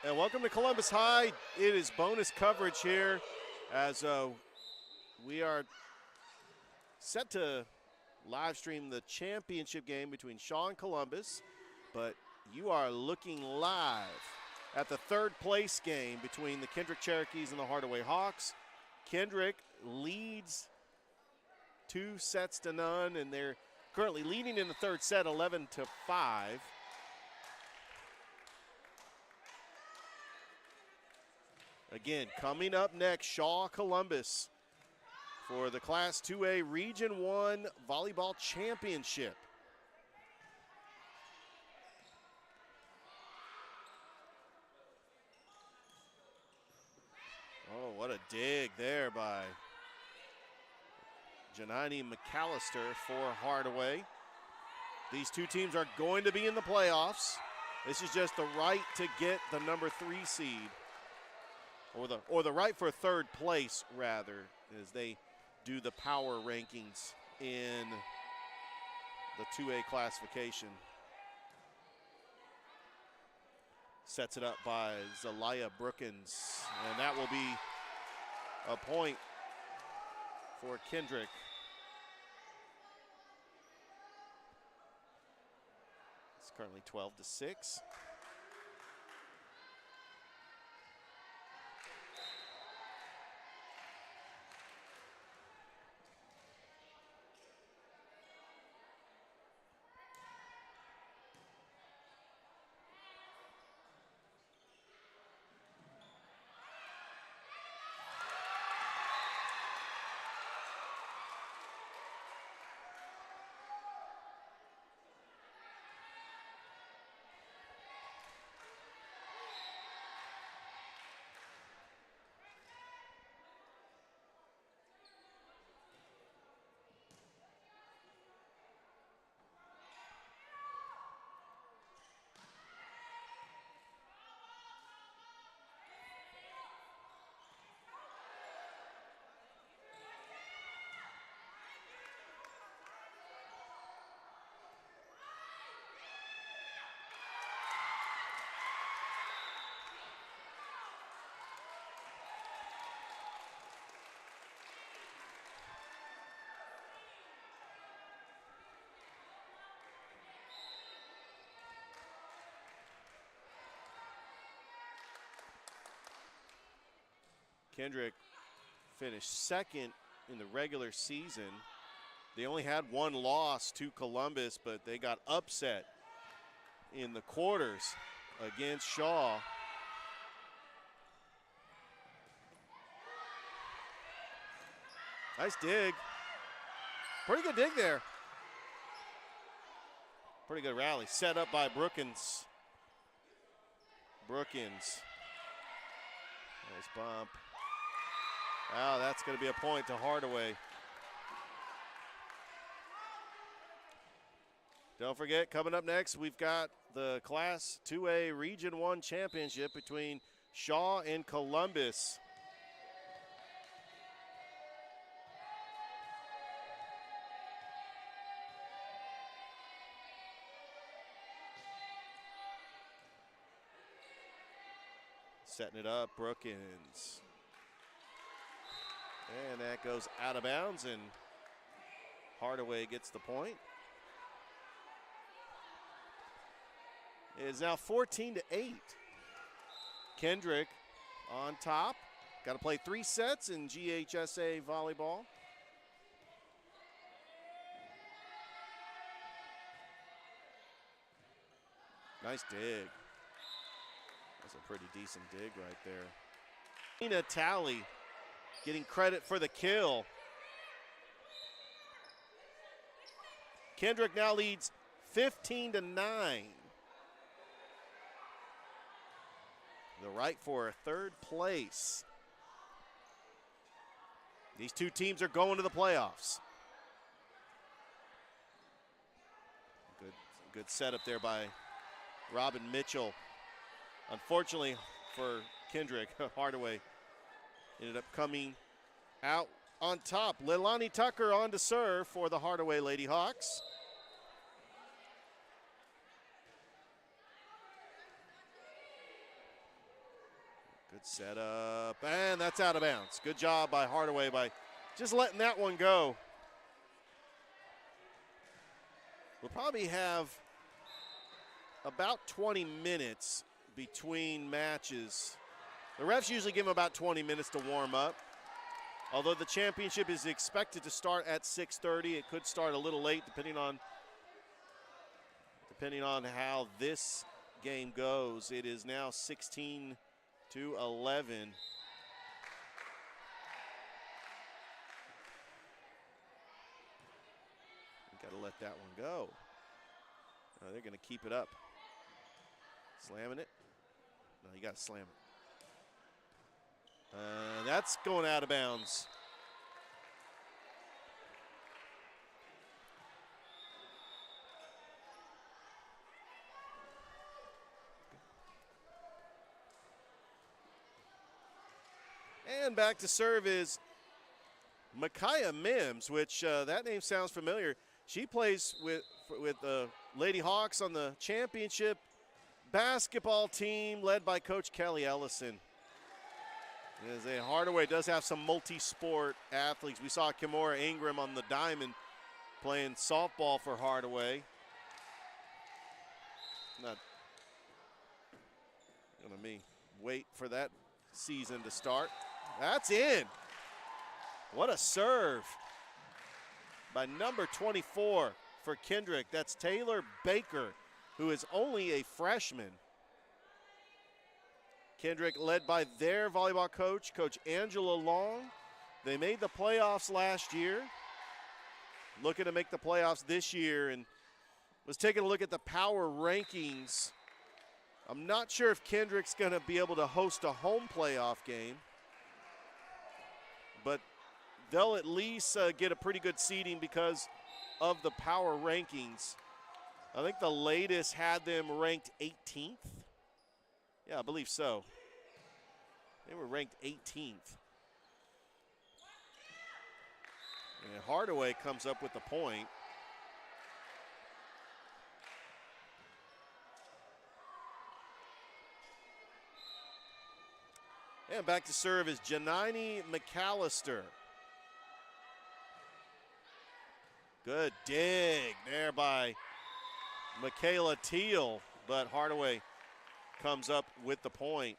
And welcome to Columbus High. It is bonus coverage here as we are set to live stream the championship game between Shaw and Columbus, but you are looking live at the third place game between the Kendrick Cherokees and the Hardaway Hawks. Kendrick leads 2-0, and they're currently leading in the third set 11-5. Again, coming up next, Shaw Columbus for the Class 2A Region 1 Volleyball Championship. Oh, what a dig there by Janani McAllister for Hardaway. These two teams are going to be in the playoffs. This is just the right to get the number 3 seed. Or the right for third place, rather, as they do the power rankings in the 2A classification. Sets it up by Zelaya Brookins, and that will be a point for Kendrick. It's currently 12-6. Kendrick finished second in the regular season. They only had one loss to Columbus, but they got upset in the quarters against Shaw. Nice dig. Pretty good dig there. Pretty good rally. Set up by Brookins. Brookins. Nice bump. Wow, that's going to be a point to Hardaway. Don't forget, coming up next, we've got the Class 2A Region 1 Championship between Shaw and Columbus. Setting it up, Brookins. And that goes out of bounds, and Hardaway gets the point. It is now 14-8. Kendrick on top. Got to play 3 sets in GHSA volleyball. Nice dig. That's a pretty decent dig right there. Nina Talley getting credit for the kill. Kendrick now leads 15-9. The right for third place. These two teams are going to the playoffs. Good setup there by Robin Mitchell. Unfortunately for Kendrick, Hardaway ended up coming out on top. Leilani Tucker on to serve for the Hardaway Lady Hawks. Good setup, and that's out of bounds. Good job by Hardaway by just letting that one go. We'll probably have about 20 minutes between matches. The refs usually give them about 20 minutes to warm up. Although the championship is expected to start at 6:30, it could start a little late depending on how this game goes. It is now 16-11. Got to let that one go. They're going to keep it up. Slamming it. No, you got to slam it. That's going out of bounds. And back to serve is Micaiah Mims, which that name sounds familiar. She plays with the Lady Hawks on the championship basketball team led by Coach Kelly Ellison. As Hardaway does have some multi-sport athletes. We saw Kimora Ingram on the diamond playing softball for Hardaway. Not gonna wait for that season to start. That's in. What a serve by number 24 for Kendrick. That's Taylor Baker, who is only a freshman. Kendrick led by their volleyball coach, Coach Angela Long. They made the playoffs last year. Looking to make the playoffs this year, and was taking a look at the power rankings. I'm not sure if Kendrick's going to be able to host a home playoff game, but they'll at least get a pretty good seeding because of the power rankings. I think the latest had them ranked 18th. Yeah, I believe so. They were ranked 18th. And Hardaway comes up with the point. And back to serve is Janine McAllister. Good dig there by Michaela Teal, but Hardaway comes up with the point.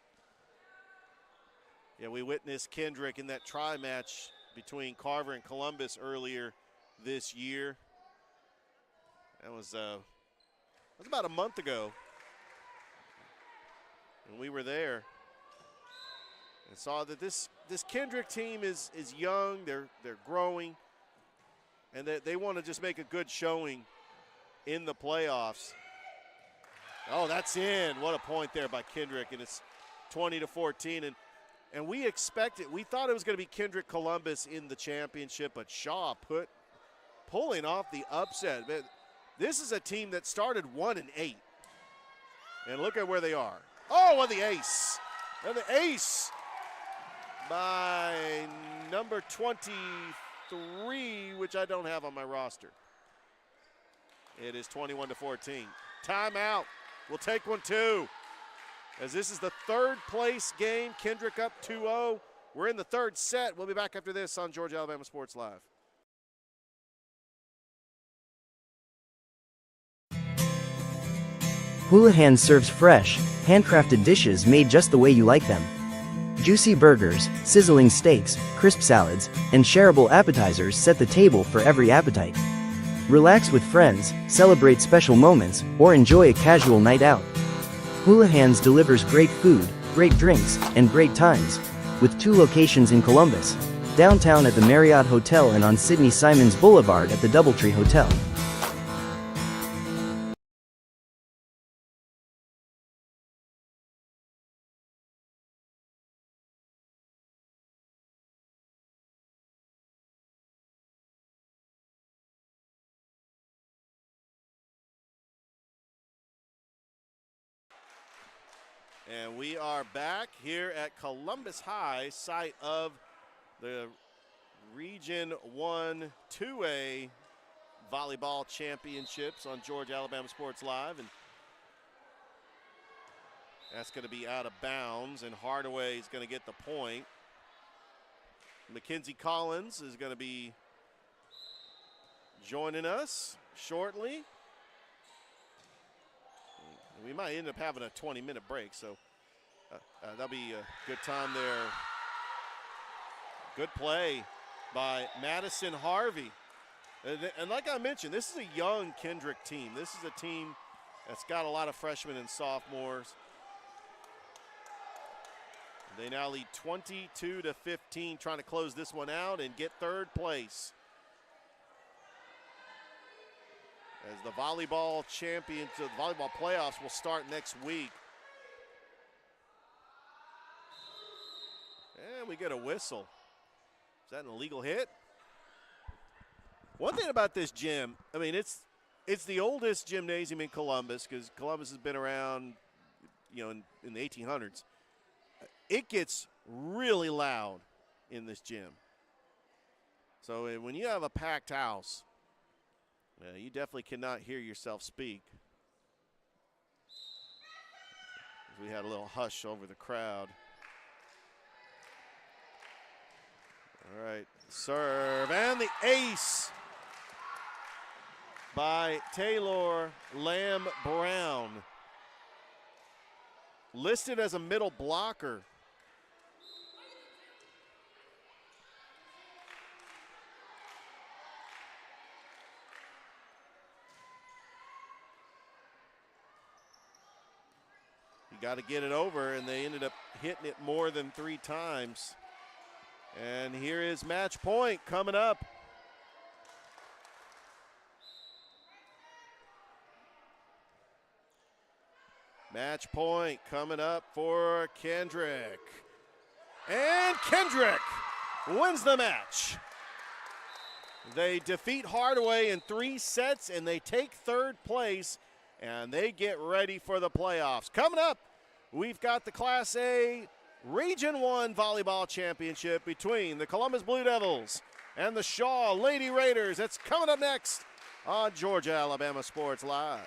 Yeah, we witnessed Kendrick in that try match between Carver and Columbus earlier this year. That was about a month ago, and we were there and saw that this Kendrick team is young. They're growing, and they want to just make a good showing in the playoffs. Oh, that's in. What a point there by Kendrick, and it's 20-14. And we expected, we thought it was going to be Kendrick Columbus in the championship, but Shaw pulling off the upset. This is a team that started 1-8. And look at where they are. Oh, and the ace. And the ace by number 23, which I don't have on my roster. It is 21-14. Timeout. We'll take one too. As this is the third place game, Kendrick up 2-0. We're in the third set. We'll be back after this on Georgia Alabama Sports Live. Houlihan serves fresh, handcrafted dishes made just the way you like them. Juicy burgers, sizzling steaks, crisp salads, and shareable appetizers set the table for every appetite. Relax with friends, celebrate special moments, or enjoy a casual night out. Houlihan's delivers great food, great drinks, and great times, with 2 locations in Columbus, downtown at the Marriott Hotel and on Sidney Simons Boulevard at the Doubletree Hotel. And we are back here at Columbus High, site of the Region 1 2A Volleyball Championships on Georgia Alabama Sports Live. And That's going to be out of bounds, and Hardaway is going to get the point. Mackenzie Collins is going to be joining us shortly. We might end up having a 20-minute break, so that'll be a good time there. Good play by Madison Harvey. And like I mentioned, this is a young Kendrick team. This is a team that's got a lot of freshmen and sophomores. They now lead 22-15, trying to close this one out and get third place. As the volleyball champions, the volleyball playoffs will start next week. And we get a whistle. Is that an illegal hit? One thing about this gym, I mean, it's the oldest gymnasium in Columbus, because Columbus has been around, you know, in the 1800s. It gets really loud in this gym. So when you have a packed house, you definitely cannot hear yourself speak. We had a little hush over the crowd. All right, serve, and the ace by Taylor Lamb Brown. Listed as a middle blocker. You got to get it over, and they ended up hitting it more than 3 times. And here is match point coming up. Match point coming up for Kendrick. And Kendrick wins the match. They defeat Hardaway in 3 sets, and they take third place, and they get ready for the playoffs. Coming up, we've got the Class A Region 1 Volleyball Championship between the Columbus Blue Devils and the Shaw Lady Raiders. That's coming up next on Georgia Alabama Sports Live.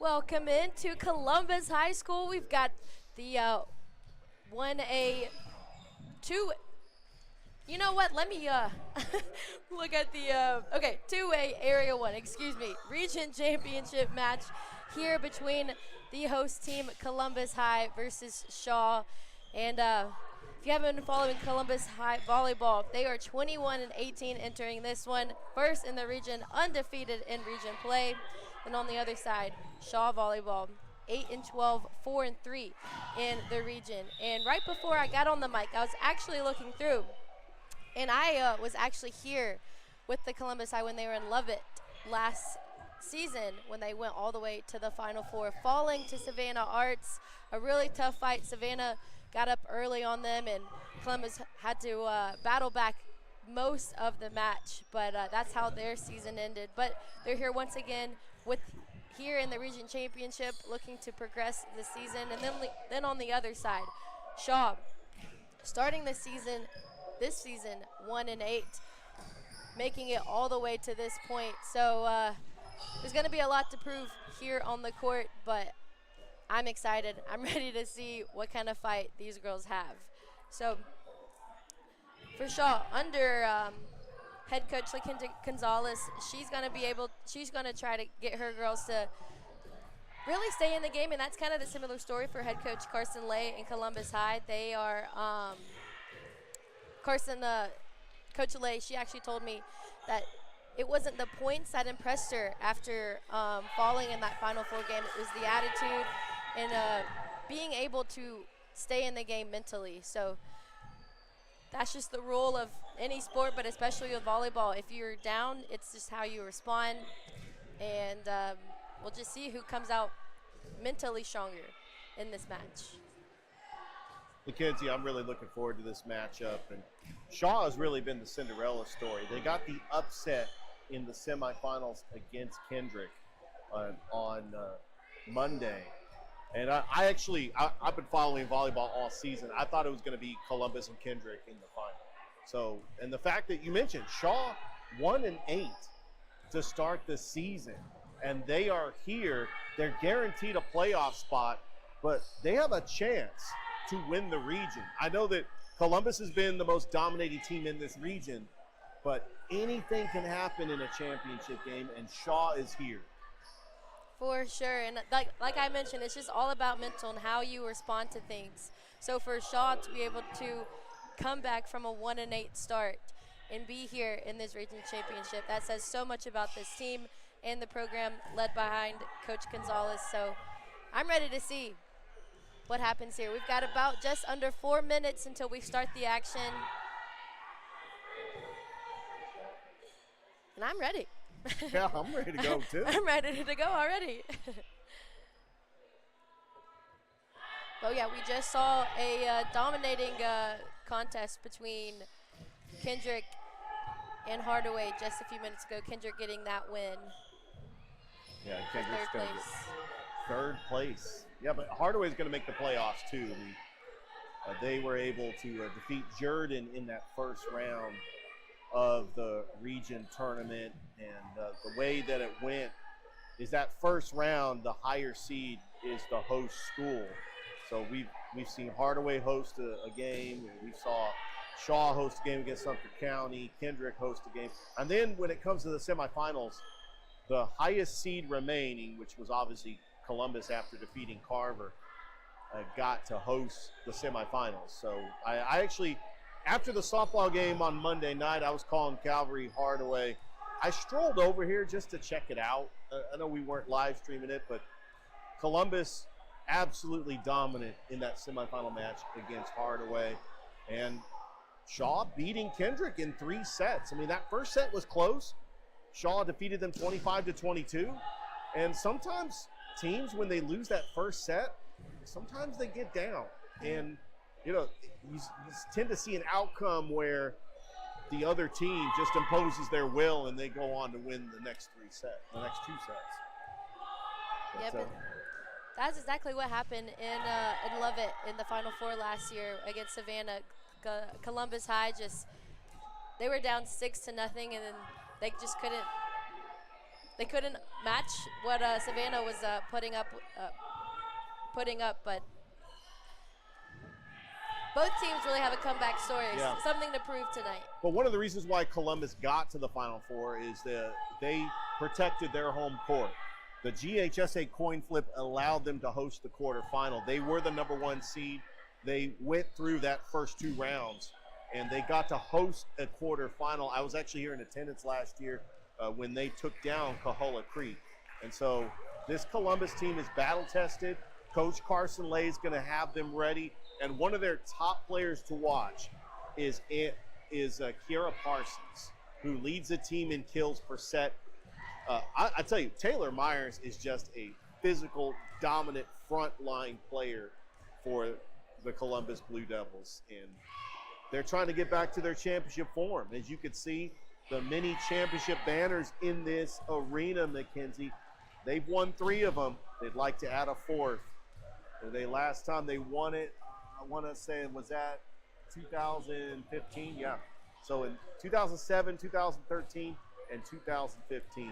Welcome into Columbus High School. We've got the 1A, 2. You know what? Let me look at the, okay, 2A Area 1, excuse me, Region Championship match here between the host team, Columbus High versus Shaw. And if you haven't been following Columbus High Volleyball, they are 21-18 entering this one. First in the region, undefeated in region play. And on the other side, Shaw Volleyball, 8-12, 4-3 in the region. And right before I got on the mic, I was actually looking through. And I was actually here with the Columbus High when they were in Lovett last season, when they went all the way to the Final Four, falling to Savannah Arts. A really tough fight. Savannah got up early on them, and Columbus had to battle back most of the match. But that's how their season ended. But they're here once again here in the region championship, looking to progress this season. And then on the other side, Shaw starting this season 1-8, making it all the way to this point. So there's going to be a lot to prove here on the court, but I'm excited. I'm ready to see what kind of fight these girls have. So for Shaw, under head coach LaKinda Gonzalez, she's going to try to get her girls to really stay in the game, and that's kind of the similar story for head coach Carson Lay in Columbus High. They are Coach Lay, she actually told me that it wasn't the points that impressed her after falling in that Final Four game. It was the attitude and being able to stay in the game mentally. So that's just the rule of any sport, but especially with volleyball. If you're down, it's just how you respond. And we'll just see who comes out mentally stronger in this match. Mackenzie, I'm really looking forward to this matchup. And Shaw has really been the Cinderella story. They got the upset in the semifinals against Kendrick on Monday. And I've been following volleyball all season. I thought it was going to be Columbus and Kendrick in the final. So, and the fact that you mentioned Shaw 1-8 to start the season, and they are here. They're guaranteed a playoff spot, but they have a chance to win the region. I know that Columbus has been the most dominating team in this region, but anything can happen in a championship game, and Shaw is here. For sure, and like I mentioned, it's just all about mental and how you respond to things. So for Shaw to be able to come back from a 1-8 start and be here in this region championship, that says so much about this team and the program led behind Coach Gonzalez. So I'm ready to see what happens here. We've got about just under 4 minutes until we start the action. And I'm ready. Yeah, I'm ready to go too. I'm ready to go already. Well, yeah, we just saw a dominating contest between Kendrick and Hardaway just a few minutes ago. Kendrick getting that win. Yeah, Kendrick's third going to place. get third place. Yeah, but Hardaway's going to make the playoffs too. They were able to defeat Jordan in that first round of the region tournament, and the way that it went is that first round, the higher seed is the host school. So we've seen Hardaway host a game, and we saw Shaw host a game against Sumter County, Kendrick host a game, and then when it comes to the semifinals, the highest seed remaining, which was obviously Columbus after defeating Carver, got to host the semifinals. So I actually, after the softball game on Monday night, I was calling Calvary Hardaway. I strolled over here just to check it out. I know we weren't live streaming it, but Columbus absolutely dominant in that semifinal match against Hardaway. And Shaw beating Kendrick in 3 sets. I mean, that first set was close. Shaw defeated them 25-22. And sometimes teams, when they lose that first set, sometimes they get down. And, you know, you tend to see an outcome where the other team just imposes their will and they go on to win the next 2 sets. Yep, and that's exactly what happened in Lovett in the Final Four last year against Savannah. Columbus High they were down 6-0, and then they they couldn't match what Savannah was putting up, but both teams really have a comeback story. Yeah. Something to prove tonight. But one of the reasons why Columbus got to the Final Four is that they protected their home court. The GHSA coin flip allowed them to host the quarterfinal. They were the #1 seed. They went through that first 2 rounds, and they got to host a quarterfinal. I was actually here in attendance last year when they took down Coahulla Creek. And so this Columbus team is battle-tested. Coach Carson Lay is going to have them ready. And one of their top players to watch is Kiera Parsons, who leads the team in kills per set. I tell you, Taylor Myers is just a physical, dominant front-line player for the Columbus Blue Devils. And they're trying to get back to their championship form. As you can see, the many championship banners in this arena, Mackenzie, they've won 3 of them. They'd like to add a 4th. Last time they won it, I want to say it was at 2015, yeah. So in 2007, 2013, and 2015.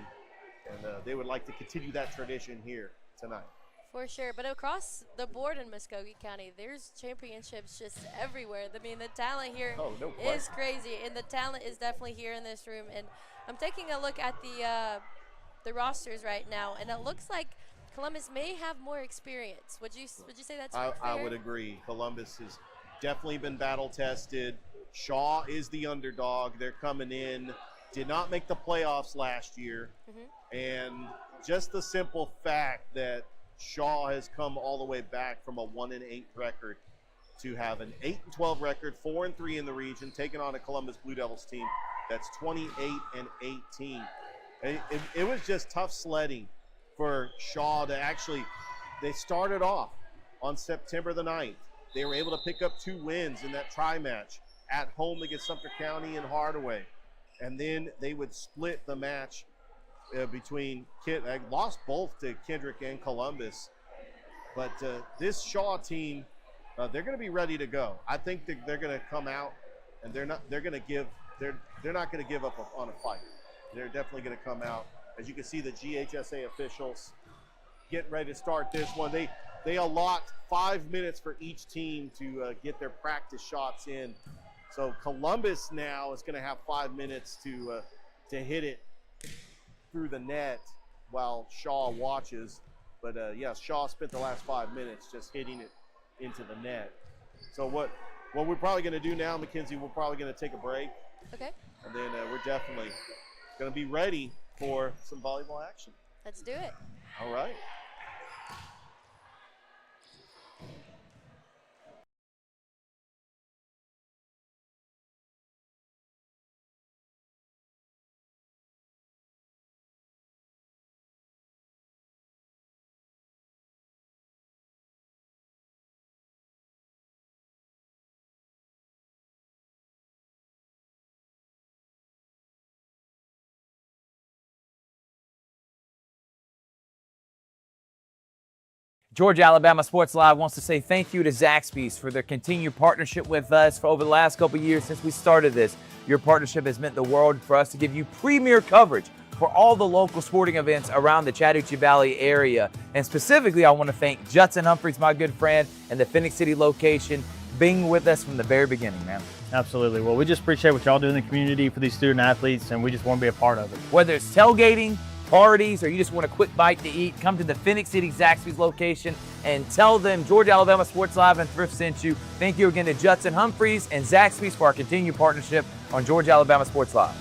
And they would like to continue that tradition here tonight. For sure. But across the board in Muskogee County, there's championships just everywhere. I mean, the talent here is crazy, and the talent is definitely here in this room. And I'm taking a look at the rosters right now, and it looks like Columbus may have more experience. Would you say that's fair? I would agree. Columbus has definitely been battle tested. Shaw is the underdog. They're coming in. Did not make the playoffs last year. And just the simple fact that Shaw has come all the way back from a 1-8 record to have an 8-12 record, 4-3 in the region, taking on a Columbus Blue Devils team that's 28-18. It was just tough sledding for Shaw to actually, they started off on September the 9th. They were able to pick up 2 wins in that tri-match at home against Sumter County and Hardaway. And then they would split the match between, I lost both to Kendrick and Columbus. But this Shaw team, they're going to be ready to go. I think they're going to come out, and they're not going to give up on a fight. They're definitely going to come out. As you can see, the GHSA officials getting ready to start this one. They allot 5 minutes for each team to get their practice shots in. So Columbus now is going to have 5 minutes to hit it through the net while Shaw watches. But yes, Shaw spent the last 5 minutes just hitting it into the net. So what we're probably going to do now, Mackenzie, we're probably going to take a break. Okay. And then we're definitely going to be ready for some volleyball action. Let's do it. All right. Georgia Alabama Sports Live wants to say thank you to Zaxby's for their continued partnership with us for over the last couple of years since we started this. Your partnership has meant the world for us to give you premier coverage for all the local sporting events around the Chattahoochee Valley area. And specifically, I want to thank Judson Humphreys, my good friend, and the Phoenix City location, being with us from the very beginning, man. Absolutely. Well, we just appreciate what y'all do in the community for these student athletes, and we just want to be a part of it. Whether it's tailgating, parties, or you just want a quick bite to eat, come to the Phoenix City Zaxby's location and tell them Georgia Alabama Sports Live and Thrift sent you. Thank you again to Judson Humphreys and Zaxby's for our continued partnership on Georgia Alabama Sports Live.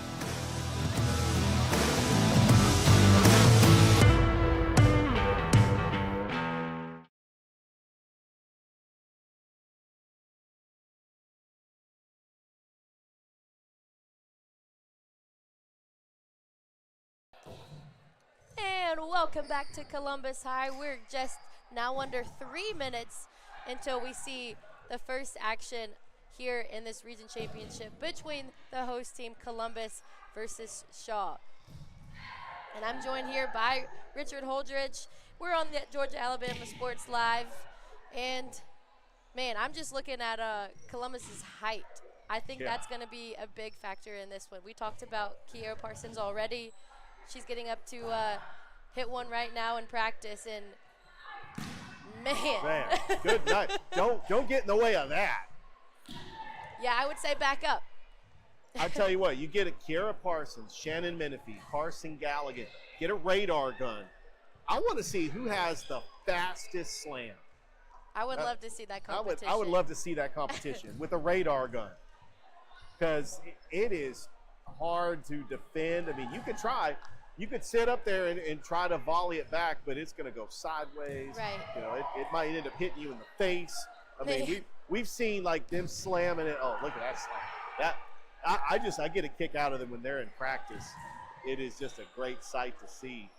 And welcome back to Columbus High. We're just now under 3 minutes until we see the first action here in this region championship between the host team Columbus versus Shaw. And I'm joined here by Richard Holdridge. We're on the Georgia Alabama Sports Live. And man, I'm just looking at Columbus's height. I think that's going to be a big factor in this one. We talked about Kiera Parsons already. she's getting up to hit one right now in practice, and man, good night. Don't get in the way of that. Yeah, I would say back up. I tell you what, you get a Kiera Parsons, Shannon Menifee, Carson Galligan, get a radar gun. I want to see who has the fastest slam. I would love to see that competition. I would love to see that competition with a radar gun, because it is hard to defend. I mean, you could try. You could sit up there and try to volley it back, but it's going to go sideways. Right. You know, it might end up hitting you in the face. I mean, we've seen like them slamming it. Oh, look at that slam. I get a kick out of them when they're in practice. It is just a great sight to see.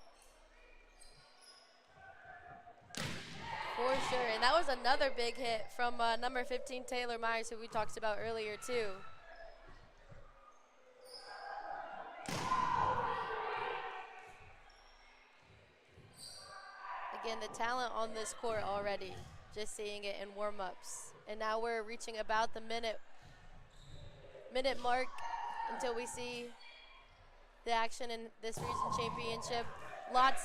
For sure, and that was another big hit from number 15, Taylor Myers, who we talked about earlier too. Again, the talent on this court already, just seeing it in warm-ups. And now we're reaching about the minute mark until we see the action in this region championship. Lots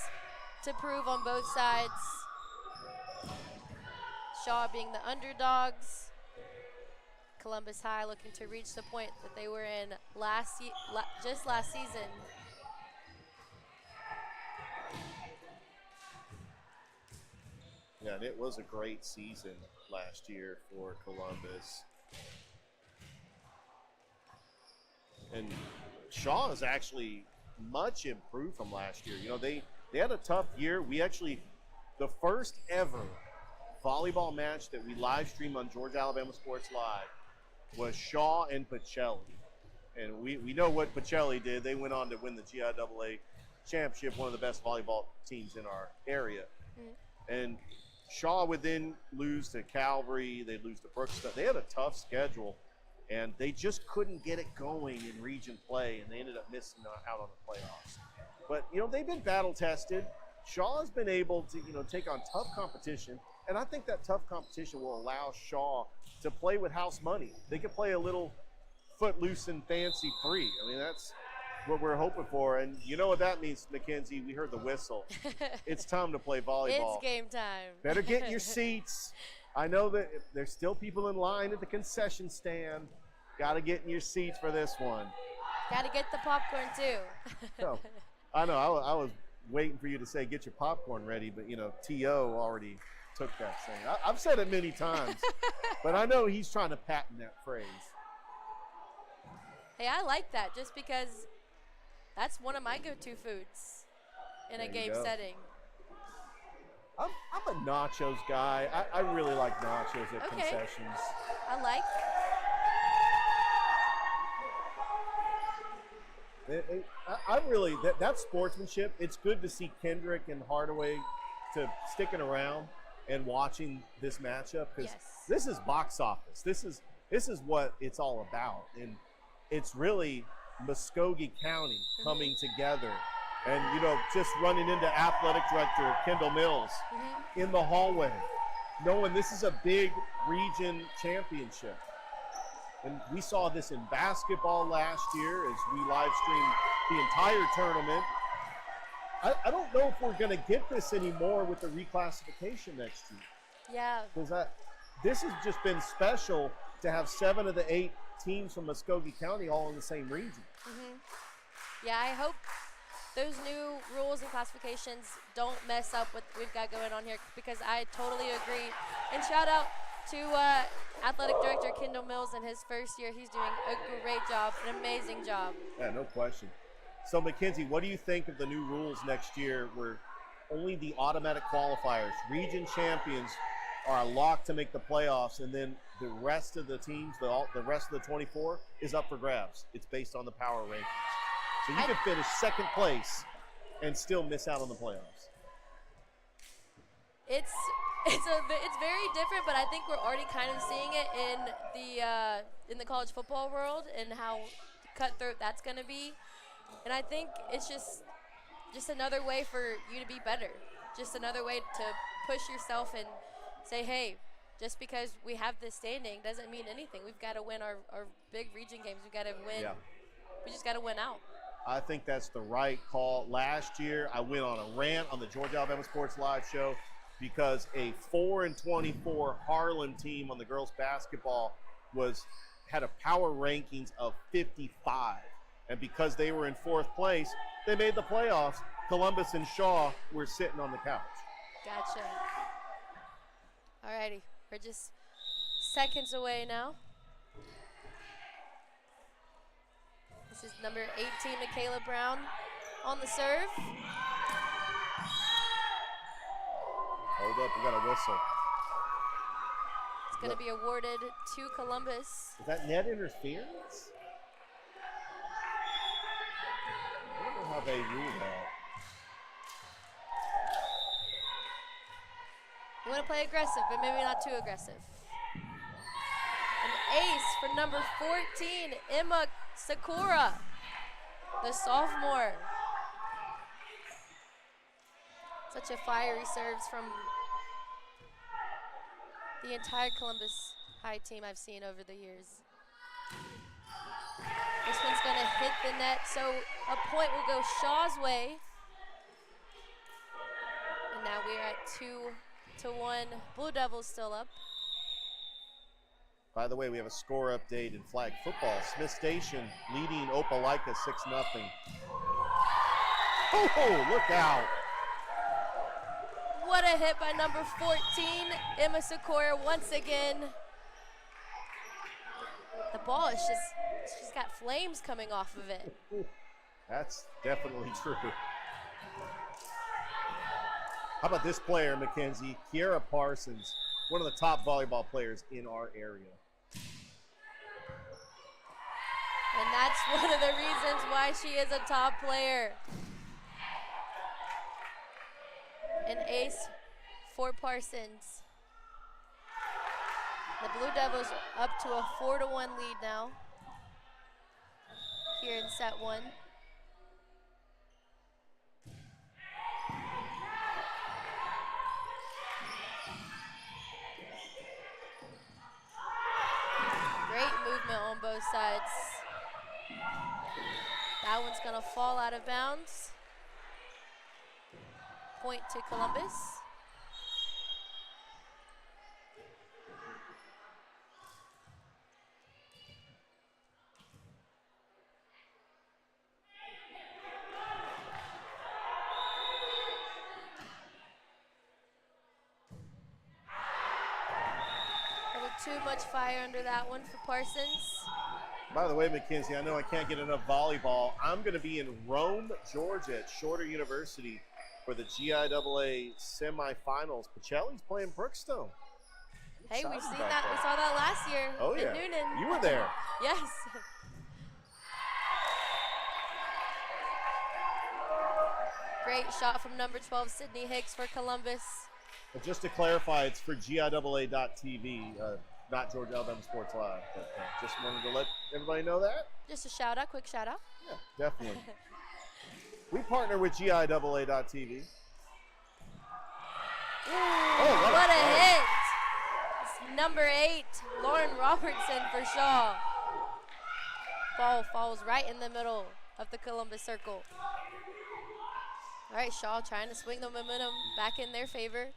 to prove on both sides. Shaw being the underdogs. Columbus High looking to reach the point that they were in just last season. Yeah, and it was a great season last year for Columbus. And Shaw is actually much improved from last year. You know, they had a tough year. We actually, the first ever volleyball match that we live streamed on Georgia Alabama Sports Live was Shaw and Pacelli. And we know what Pacelli did. They went on to win the GIAA championship, one of the best volleyball teams in our area. And Shaw would then lose to Calvary. They'd lose to Brookstone. They had a tough schedule, and they just couldn't get it going in region play, and they ended up missing out on the playoffs. But, you know, they've been battle-tested. Shaw has been able to, you know, take on tough competition, and I think that tough competition will allow Shaw to play with house money. They can play a little footloose and fancy free. I mean, that's what we're hoping for. And you know what that means, Mackenzie? We heard the whistle. It's time to play volleyball. It's game time. Better get in your seats. I know that there's still people in line at the concession stand. Got to get in your seats for this one. Got to get the popcorn, too. So, I know. I was waiting for you to say get your popcorn ready, but, you know, T.O. already took that saying. I've said it many times, but I know he's trying to patent that phrase. Hey, I like that just because that's one of my go-to foods in a game setting. I'm a nachos guy. I really like nachos at concessions. I like. I really, that sportsmanship, it's good to see Kendrick and Hardaway to sticking around and watching this matchup, because this is box office. This is what it's all about. And it's really Muskogee County coming together. And, you know, just running into athletic director Kendall Mills in the hallway, knowing this is a big region championship. And we saw this in basketball last year as we live streamed the entire tournament. I don't know if we're going to get this anymore with the reclassification next year. Yeah. Because this has just been special to have 7 of the 8 teams from Muskogee County all in the same region. Yeah, I hope those new rules and classifications don't mess up what we've got going on here, because I totally agree. And shout out to athletic director Kendall Mills in his first year. He's doing a great job, an amazing job. Yeah, no question. So, Mackenzie, what do you think of the new rules next year where only the automatic qualifiers, region champions, are locked to make the playoffs, and then the rest of the teams, the rest of the 24, is up for grabs? It's based on the power rankings. So you could finish second place and still miss out on the playoffs. It's very different, but I think we're already kind of seeing it in the college football world and how cutthroat that's going to be. And I think it's just another way for you to be better, just another way to push yourself and say, hey, just because we have this standing doesn't mean anything. We've got to win our big region games. We've got to win. Yeah. We just got to win out. I think that's the right call. Last year, I went on a rant on the Georgia Alabama Sports Live show because a 4-24 Harlan team on the girls basketball had a power rankings of 55. And because they were in 4th place, they made the playoffs. Columbus and Shaw were sitting on the couch. Gotcha. Alrighty, we're just seconds away now. This is number 18, Michaela Brown, on the serve. Hold up, we got a whistle. It's going to be awarded to Columbus. Is that net interference? I don't know how they rule that. You want to play aggressive, but maybe not too aggressive. An ace for number 14, Emma Sakura, the sophomore. Such a fiery serves from the entire Columbus High team I've seen over the years. This one's going to hit the net, so a point will go Shaw's way. And now we're at 2-1. Blue Devils still up. By the way, we have a score update in flag football. Smith Station leading Opelika 6-0. Oh, look out. What a hit by number 14, Emma Sakura once again. The ball is she's got flames coming off of it. That's definitely true. How about this player, Mackenzie? Kiera Parsons, one of the top volleyball players in our area. And that's one of the reasons why she is a top player. An ace for Parsons. The Blue Devils up to a 4-1 lead now here in set 1. Great movement on both sides. That one's gonna fall out of bounds. Point to Columbus. A little too much fire under that one for Parsons. By the way, Mackenzie, I know I can't get enough volleyball. I'm going to be in Rome, Georgia at Shorter University for the GIAA semifinals. Pacelli's playing Brookstone. Hey, we've seen that. We saw that last year Oh, in yeah. Noonan. You were there. Yes. Great shot from number 12, Sydney Hicks for Columbus. And just to clarify, it's for GIAA.TV, not Georgia Alabama Sports Live. But just wanted to let everybody know that. Just a shout out, quick shout out. Yeah, definitely. We partner with GIAA.TV. Oh, what a hit. It's number 8, Lauren Robertson for Shaw. Ball falls right in the middle of the Columbus circle. All right, Shaw trying to swing the momentum back in their favor.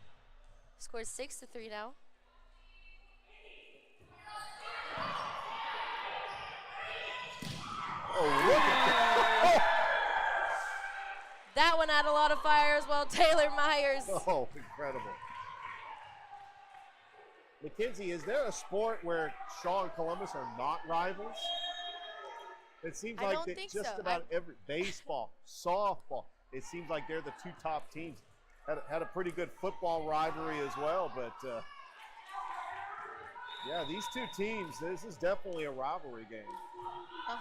Scores 6-3 now. Oh, look at that. That one had a lot of fire as well. Taylor Myers. Oh, incredible. Mackenzie, is there a sport where Shaw and Columbus are not rivals? It seems I like don't that think just so. about every baseball, softball, it seems like they're the 2 top teams. Had a pretty good football rivalry as well, but yeah, these 2 teams, this is definitely a rivalry game. 100%.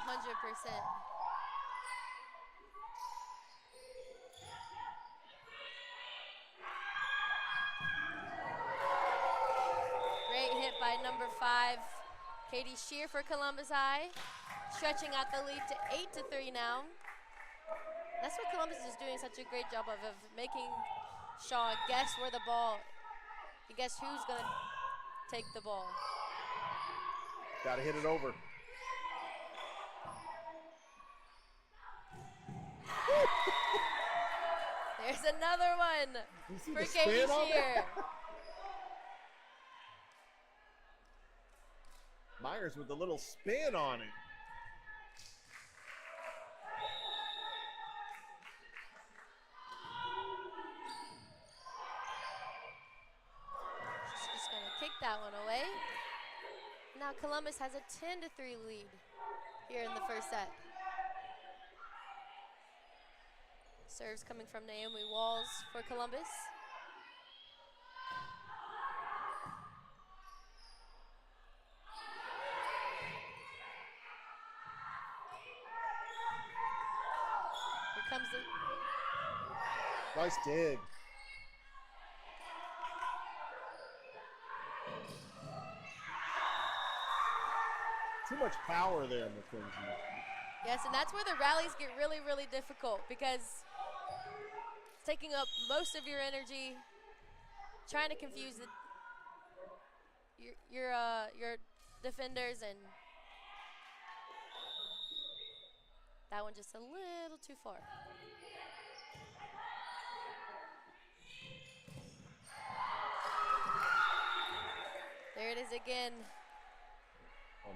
Great hit by number 5, Katie Shear for Columbus High. Stretching out the lead to 8-3 now. That's what Columbus is doing such a great job of making Shaw guess where the ball, guess who's going to take the ball. Got to hit it over. There's another one You see for the Katie spin on Shear. that? Myers with a little spin on it. She's just going to kick that one away. Now Columbus has a 10-3 lead here in the first set. Serves coming from Naomi Walls for Columbus. Here comes the Nice dig. Too much power there, McKenzie. Yes, and that's where the rallies get really, really difficult because it's taking up most of your energy, trying to confuse your defenders, and that one just a little too far. There it is again.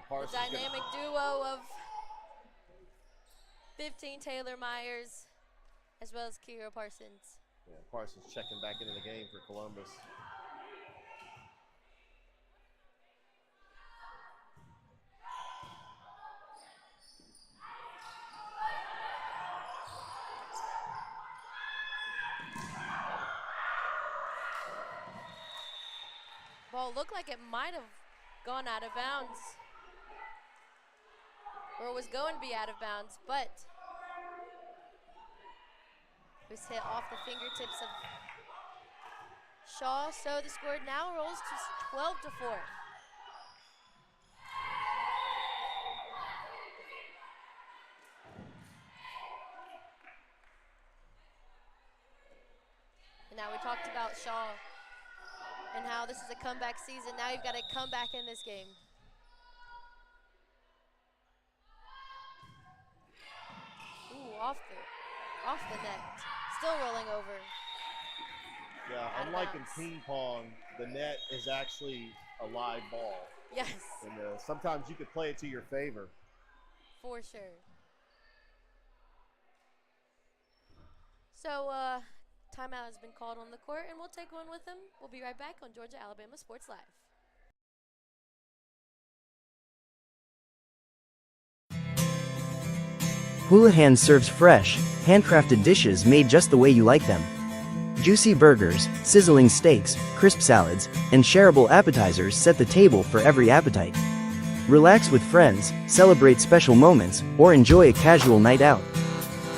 The dynamic duo of 15 Taylor Myers as well as Kira Parsons. Yeah, Parsons checking back into the game for Columbus. Ball looked like it might have gone out of bounds, or was going to be out of bounds, but it was hit off the fingertips of Shaw, so the score now rolls to 12-4. And now we talked about Shaw and how this is a comeback season. Now you've got to come back in this game. Ooh, off the net. Still rolling over. Yeah, unlike in ping pong, the net is actually a live ball. Yes. And sometimes you could play it to your favor. For sure. So, timeout has been called on the court, and we'll take one with them. We'll be right back on Georgia Alabama Sports Live. Houlihan serves fresh, handcrafted dishes made just the way you like them. Juicy burgers, sizzling steaks, crisp salads, and shareable appetizers set the table for every appetite. Relax with friends, celebrate special moments, or enjoy a casual night out.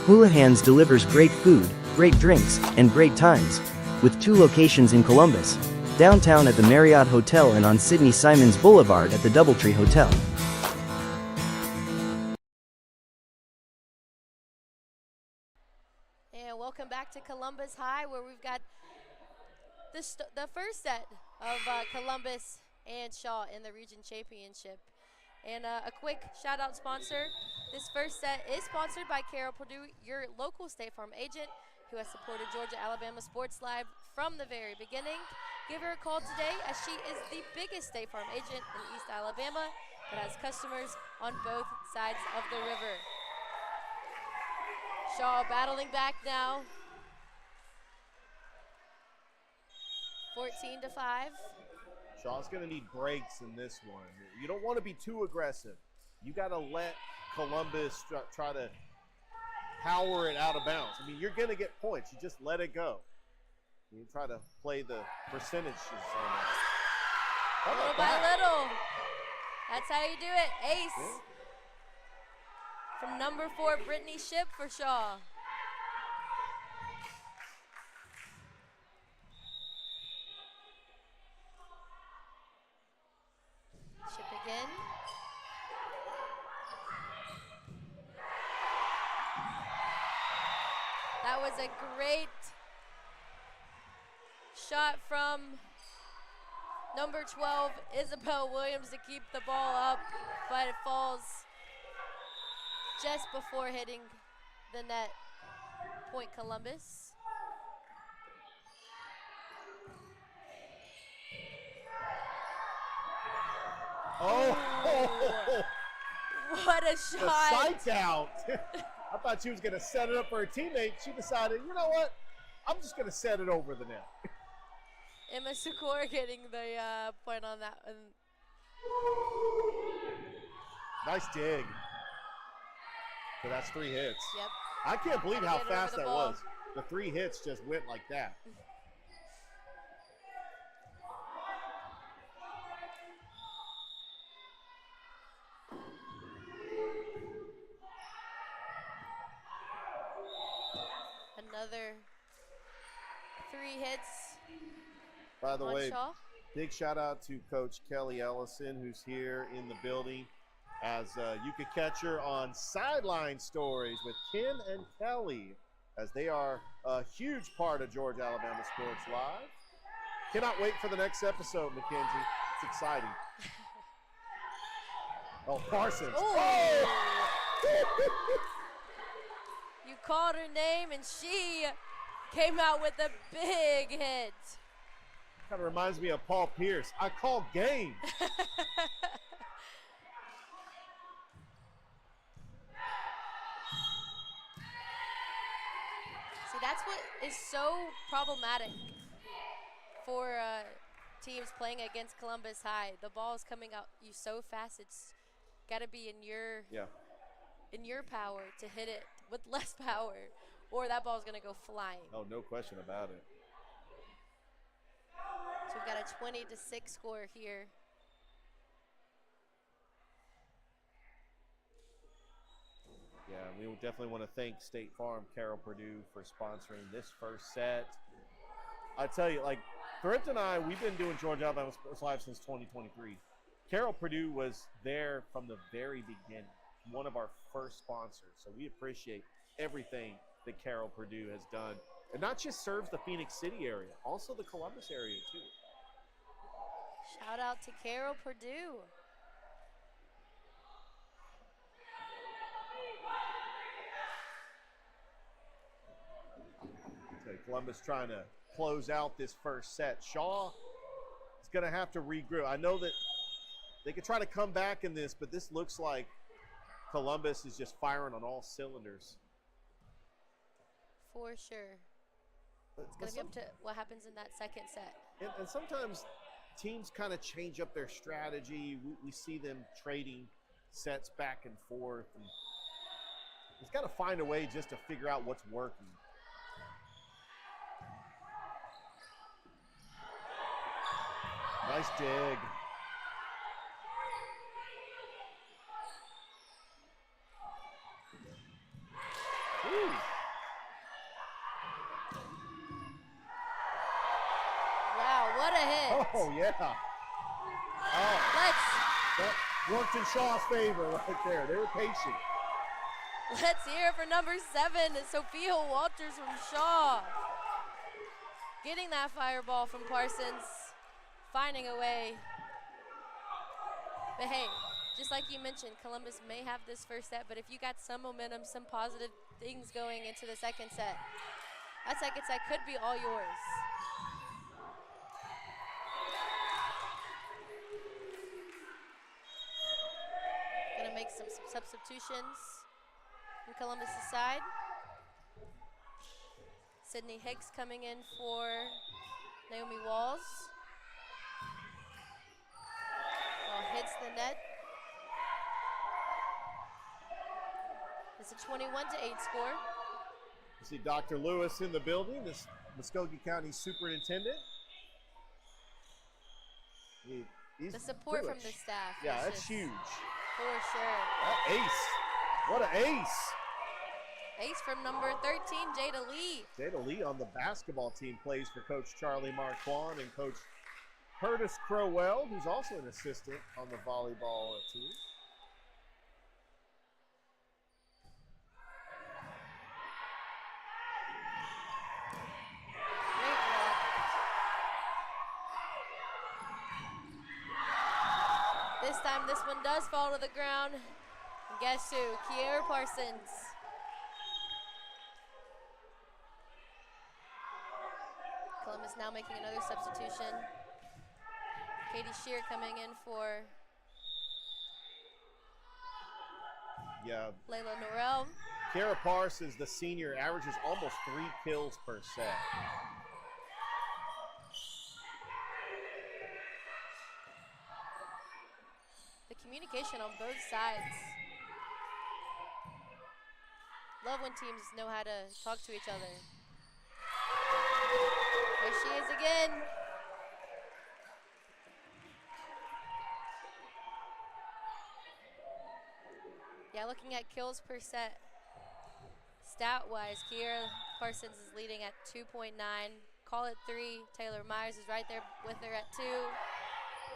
Houlihan's delivers great food, great drinks, and great times, with 2 locations in Columbus, downtown at the Marriott Hotel and on Sidney Simons Boulevard at the Doubletree Hotel. And welcome back to Columbus High, where we've got the first set of Columbus and Shaw in the region championship. And a quick shout-out sponsor. This first set is sponsored by Carol Purdue, your local State Farm agent, who has supported Georgia Alabama Sports Live from the very beginning. Give her a call today, as she is the biggest State Farm agent in East Alabama that has customers on both sides of the river. Shaw battling back now. 14-5. Shaw's going to need breaks in this one. You don't want to be too aggressive. You got to let Columbus try to power it out of bounds. I mean, you're going to get points. You just let it go. You try to play the percentages on that. Little by little. That's how you do it. Ace. Yeah. From number 4, Brittany Shipp for Shaw. Shipp again. That was a great shot from number 12, Isabel Williams, to keep the ball up, but it falls just before hitting the net. Point Columbus. Oh! What a The shot. sight out. I thought she was going to set it up for her teammate. She decided, you know what? I'm just going to set it over the net. Emma Secor getting the point on that one. Nice dig. So that's 3 hits. Yep. I can't believe Gotta how get it over fast the that ball. was. The 3 hits just went like that. Another 3 hits By the on way, Shaw. big shout out to Coach Kelly Ellison, who's here in the building, as you could catch her on Sideline Stories with Ken and Kelly, as they are a huge part of Georgia Alabama Sports Live. Cannot wait for the next episode, Mackenzie. It's exciting. Oh, Parsons. Oh! You called her name and she came out with a big hit. Kind of reminds me of Paul Pierce. I call game. See, that's what is so problematic for teams playing against Columbus High. The ball is coming out you so fast. It's got to be in your power to hit it with less power, or that ball's going to go flying. Oh, no question about it. So we've got a 20-6 score here. Yeah, we will definitely want to thank State Farm, Carol Purdue, for sponsoring this first set. I tell you, like, Thrift and I, we've been doing Georgia Alabama Sports Live since 2023. Carol Purdue was there from the very beginning, one of our first sponsors. So we appreciate everything that Carol Purdue has done. And not just serves the Phoenix City area, also the Columbus area, too. Shout out to Carol Purdue. Okay, Columbus trying to close out this first set. Shaw is going to have to regroup. I know that they could try to come back in this, but this looks like Columbus is just firing on all cylinders. For sure. It's going to be up to what happens in that second set. And sometimes teams kind of change up their strategy. We see them trading sets back and forth. And it's got to find a way just to figure out what's working. Nice dig. Woo. Wow, what a hit. Oh, yeah. Oh, that worked in Shaw's favor right there. They were patient. Let's hear it for number 7, Sophia Walters from Shaw. Getting that fireball from Parsons, finding a way. But hey, just like you mentioned, Columbus may have this first set, but if you got some momentum, some positive things going into the second set, that second set could be all yours. Gonna make some substitutions from Columbus' side. Sydney Hicks coming in for Naomi Walls. Ball hits the net. It's a 21-8 score. You see Dr. Lewis in the building, this Muskogee County Superintendent. He's The support pretty from much- the staff. Yeah, is that's just huge. For sure. That ace. What an ace. Ace from number 13, Jada Lee. Jada Lee on the basketball team plays for Coach Charlie Marquand and Coach Curtis Crowell, who's also an assistant on the volleyball team. Great block. This time, this one does fall to the ground. And guess who? Kiera Parsons. now making another substitution. Katie Shear coming in for Layla Norell. Kara Parsons, the senior, averages almost 3 kills per set. The communication on both sides. Love when teams know how to talk to each other. There she is again. Yeah, looking at kills per set, stat-wise, Kiera Parsons is leading at 2.9. Call it 3. Taylor Myers is right there with her at 2.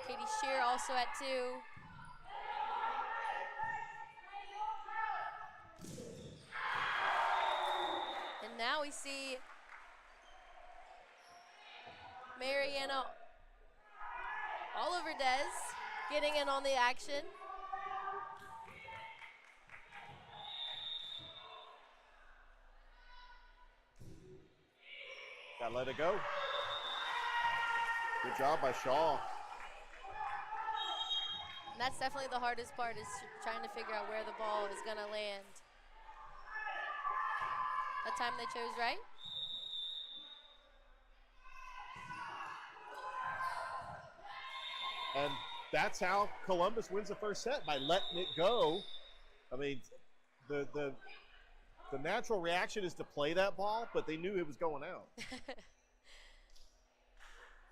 Katie Shear also at 2. And now we see Mariana Oliver Des getting in on the action. Gotta let it go. Good job by Shaw. And that's definitely the hardest part, is trying to figure out where the ball is gonna land. That time they chose right. And that's how Columbus wins the first set, by letting it go. I mean, the natural reaction is to play that ball, but they knew it was going out.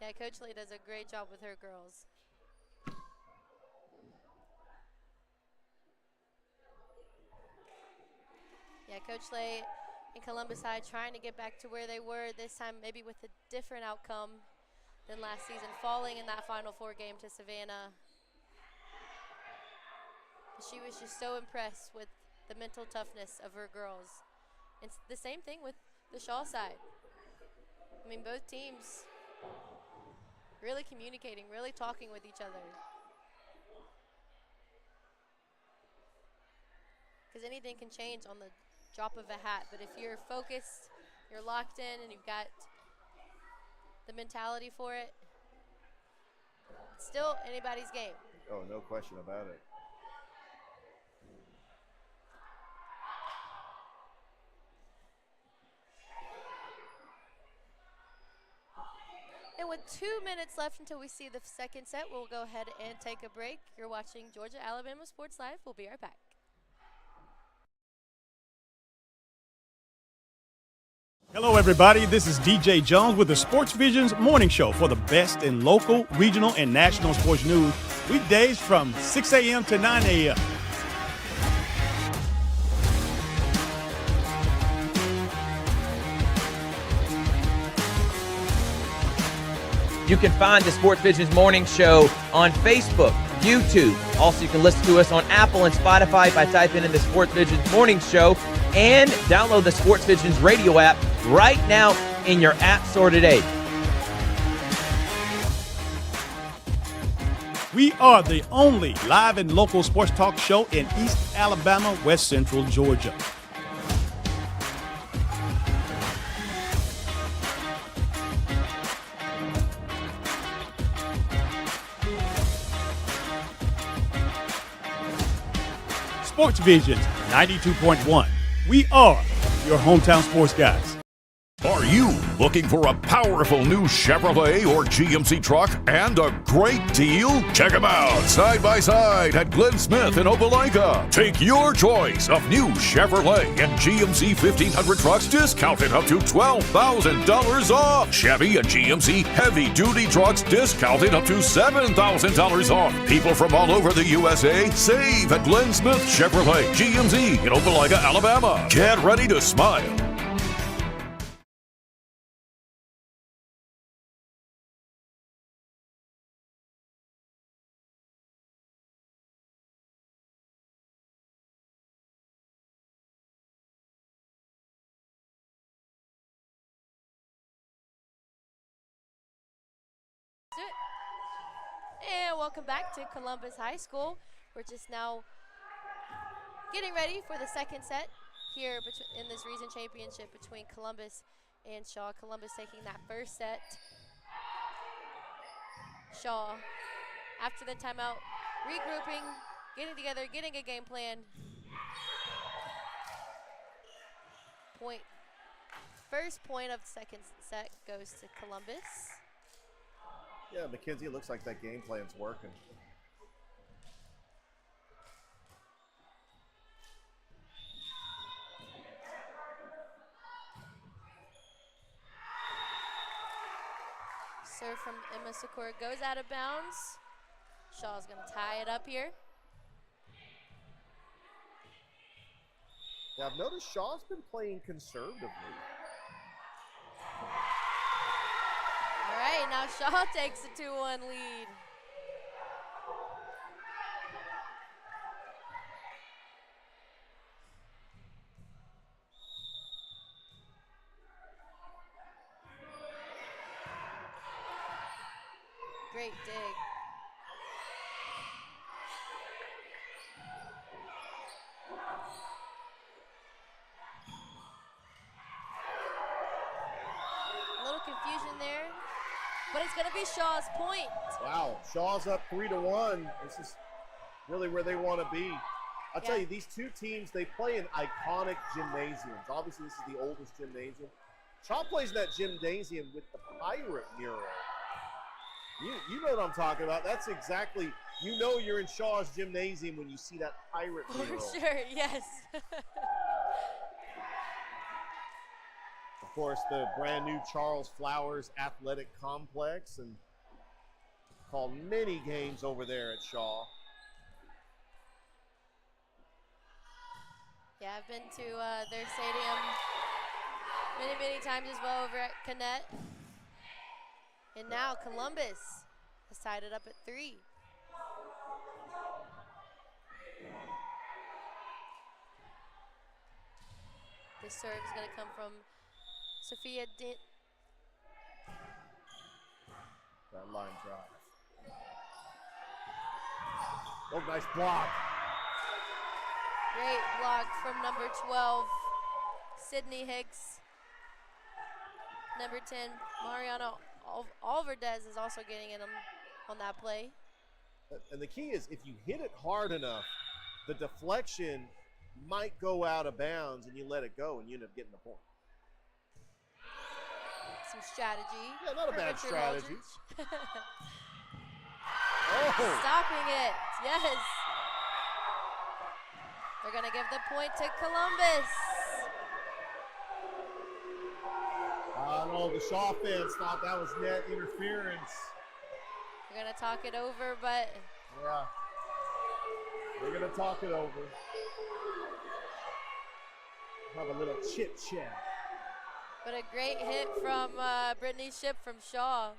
Yeah, Coach Lee does a great job with her girls. Yeah, Coach Lay and Columbus High trying to get back to where they were, this time maybe with a different outcome than last season, falling in that Final Four game to Savannah. She was just so impressed with the mental toughness of her girls. It's the same thing with the Shaw side. I mean, both teams really communicating, really talking with each other. Because anything can change on the drop of a hat, but if you're focused, you're locked in, and you've got the mentality for it, it's still anybody's game. Oh, no question about it. And with 2 minutes left until we see the second set, we'll go ahead and take a break. You're watching Georgia Alabama Sports Live. We'll be right back. Hello, everybody. This is DJ Jones with the Sports Vision's morning show for the best in local, regional, and national sports news. Weekdays from 6 a.m. to 9 a.m. You can find the Sports Vision's morning show on Facebook, YouTube. Also, you can listen to us on Apple and Spotify by typing in the Sports Vision's morning show, and download the Sports Vision's radio app right now in your app store today. We are the only live and local sports talk show in East Alabama, West Central Georgia. Sports Vision 92.1. We are your hometown sports guys. Are you looking for a powerful new Chevrolet or GMC truck and a great deal? Check them out side by side at Glenn Smith in Opelika. Take your choice of new Chevrolet and GMC 1500 trucks discounted up to $12,000 off. Chevy and GMC heavy duty trucks discounted up to $7,000 off. People from all over the USA save at Glenn Smith Chevrolet GMC in Opelika, Alabama. Get ready to smile. And welcome back to Columbus High School. We're just now getting ready for the second set here in this region championship between Columbus and Shaw. Columbus taking that first set Shaw after the timeout, regrouping, getting together, getting a game plan. First point of the second set goes to Columbus. Yeah, Mackenzie, it looks like that game plan's working. Serve from Emma Sikora goes out of bounds. Shaw's gonna tie it up here. Yeah, I've noticed Shaw's been playing conservatively. All right, now Shaw takes a 2-1 lead. Great dig. A little confusion there, but it's going to be Shaw's point. Wow, Shaw's up 3-1. This is really where they want to be. I'll tell you, these two teams, they play in iconic gymnasiums. Obviously, this is the oldest gymnasium. Shaw plays in that gymnasium with the pirate mural. You know what I'm talking about. That's exactly, you know you're in Shaw's gymnasium when you see that pirate mural. For sure, yes. Of course, the brand new Charles Flowers Athletic Complex, and called many games over there at Shaw. Yeah, I've been to their stadium many times as well over at Connect. And now Columbus has tied it up at 3. This serve is going to come from Sophia Dent. That line drive. Oh, nice block. Great block from number 12, Sydney Hicks. Number 10, Mariano Alvarez is also getting in on that play. And the key is if you hit it hard enough, the deflection might go out of bounds and you let it go and you end up getting the point. Some strategy. Yeah, not a for bad Richard strategy. Aldridge. Oh! Stopping it, yes. They're gonna give the point to Columbus. I know the Shaw fans thought that was net interference. They're gonna talk it over, but Yeah. They're gonna talk it over. Have a little chit chat. a great hit from Brittany Ship from Shaw.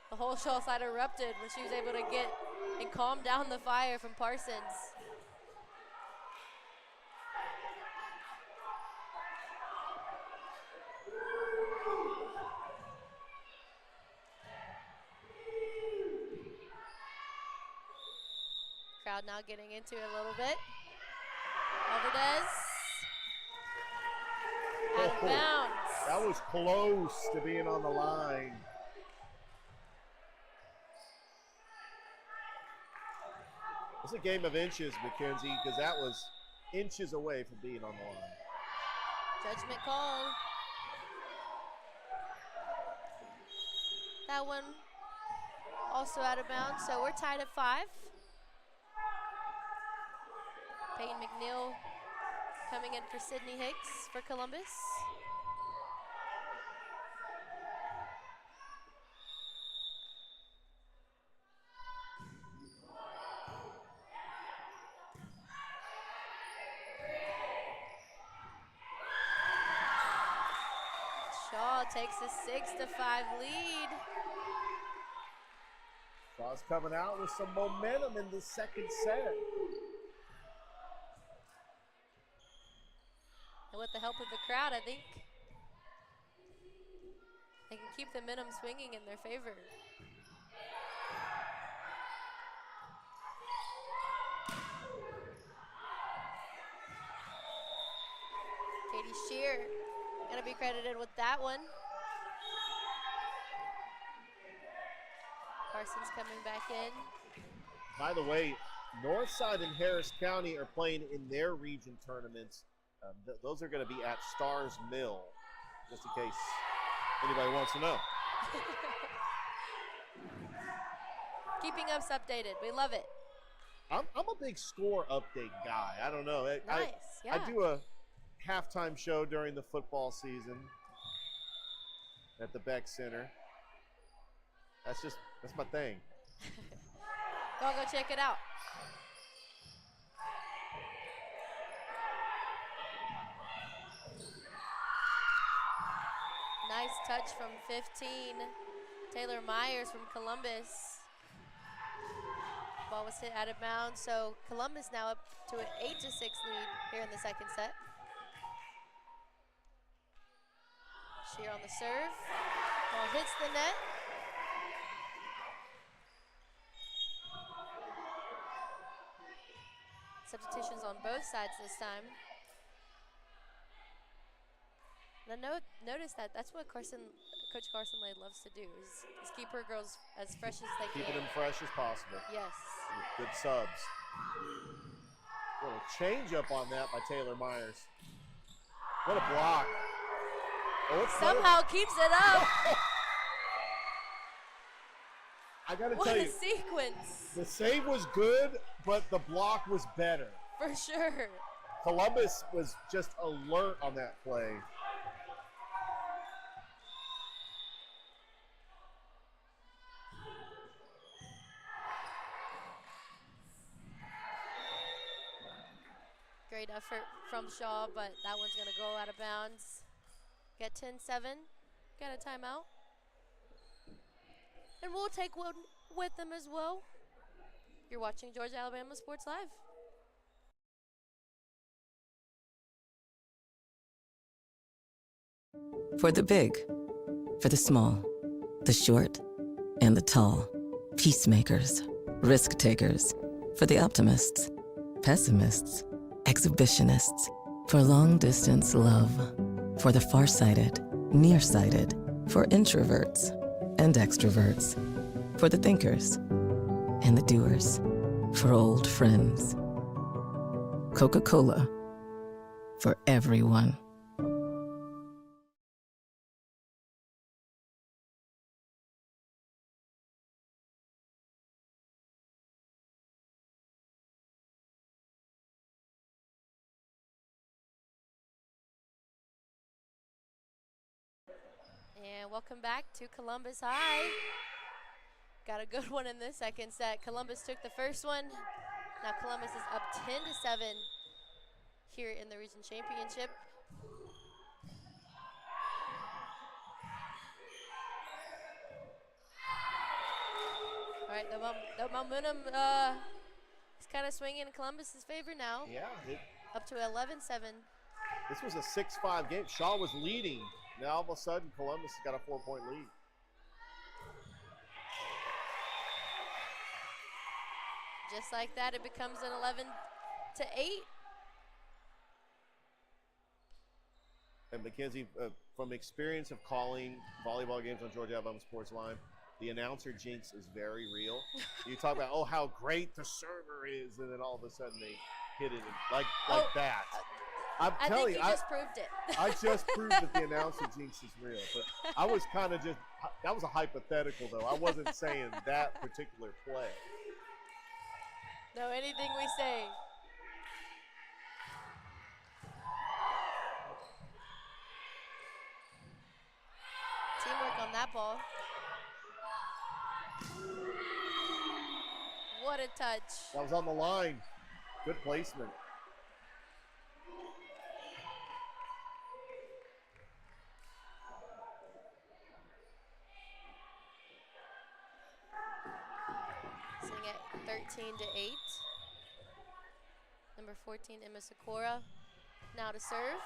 The whole Shaw side erupted when she was able to get and calm down the fire from Parsons. Crowd now getting into it a little bit. Alvarez. Out of bounds. That was close to being on the line. It's a game of inches, Mackenzie, because that was inches away from being on the line. Judgment called. That one also out of bounds, so we're tied at 5. Peyton McNeil coming in for Sydney Hicks for Columbus. Shaw takes a 6-5 lead. Shaw's coming out with some momentum in the second set. And with the help of the crowd, I think they can keep the momentum swinging in their favor. Katie Shear gonna be credited with that one. Carson's coming back in. By the way, Northside and Harris County are playing in their region tournaments. Those are going to be at Stars Mill, just in case anybody wants to know. Keeping us updated. We love it. I'm a big score update guy. I don't know. Nice, yeah. I do a halftime show during the football season at the Beck Center. That's my thing. Y'all go check it out. Nice touch from 15. Taylor Myers from Columbus. Ball was hit out of bounds, so Columbus now up to an 8-6 lead here in the second set. Shear on the serve. Ball hits the net. Substitutions on both sides this time. Now notice that's what Coach Carson Lade loves to do is keep her girls as fresh as they can. Keeping them fresh as possible. Yes. With good subs. Little change up on that by Taylor Myers. What a block. Oh, somehow keeps it up. I got to tell you. What a sequence. The save was good, but the block was better. For sure. Columbus was just alert on that play. Great effort from Shaw, but that one's going to go out of bounds. Get 10-7. Got a timeout. And we'll take one with them as well. You're watching Georgia Alabama Sports Live. For the big, for the small, the short, and the tall. Peacemakers, risk takers. For the optimists, pessimists, exhibitionists. For long distance love. For the farsighted, nearsighted. For introverts and extroverts. For the thinkers and the doers. For old friends. Coca-Cola. For everyone. And welcome back to Columbus High. Got a good one in the second set. Columbus took the first one. Now Columbus is up 10-7 here in the region championship. All right, the momentum is kind of swinging in Columbus's favor now. Yeah. Up to 11-7. This was a 6-5 game. Shaw was leading. Now all of a sudden, Columbus has got a 4-point lead. Just like that, it becomes an 11-8. And Mackenzie, from experience of calling volleyball games on Georgia Alabama Sports Line, the announcer jinx is very real. You talk about, oh, how great the server is, and then all of a sudden they hit it like that. I'm telling you, I think you just proved it. I just proved that the announcer jinx is real. But I was kind of just, that was a hypothetical, though. I wasn't saying that particular play. No, anything we say. Teamwork on that ball. What a touch. That was on the line. Good placement. Sitting at 13-8. Number 14, Emma Sikora, now to serve.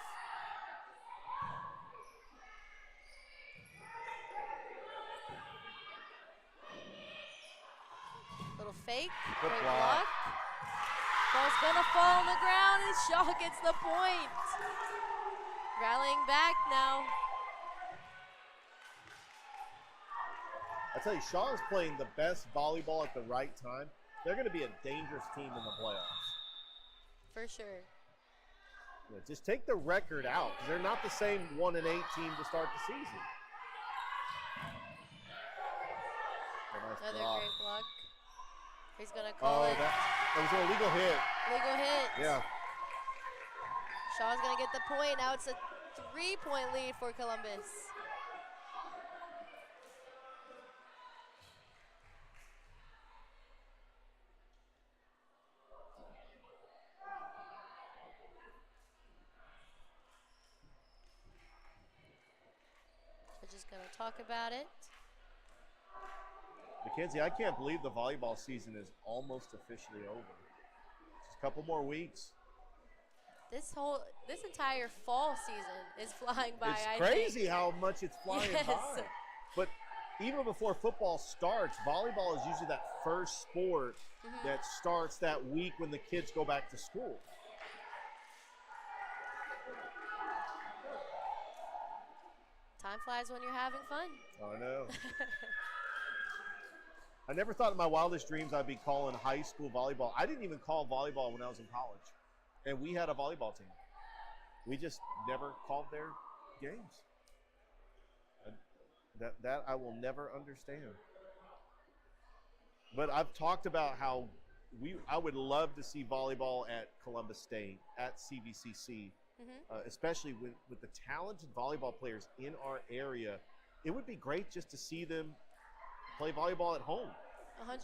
Little fake, great block. Ball's gonna fall on the ground and Shaw gets the point. Rallying back now. I tell you, Shaw's playing the best volleyball at the right time. They're going to be a dangerous team in the playoffs. For sure. Yeah, just take the record out, because they're not the same 1-8 team to start the season. Nice Another block. great block. He's going to call it. That was an illegal hit. Legal hit. Yeah. Shaw's going to get the point. Now it's a 3-point lead for Columbus. We're just going to talk about it. Mackenzie, I can't believe the volleyball season is almost officially over. Just a couple more weeks. This entire fall season is flying by. It's crazy how much it's flying by. But even before football starts, volleyball is usually that first sport that starts that week when the kids go back to school. Time flies when you're having fun. I know. I never thought in my wildest dreams I'd be calling high school volleyball. I didn't even call volleyball when I was in college. And we had a volleyball team. We just never called their games. And that I will never understand. But I've talked about how I would love to see volleyball at Columbus State, at CVCC, especially with the talented volleyball players in our area. It would be great just to see them play volleyball at home. 100%.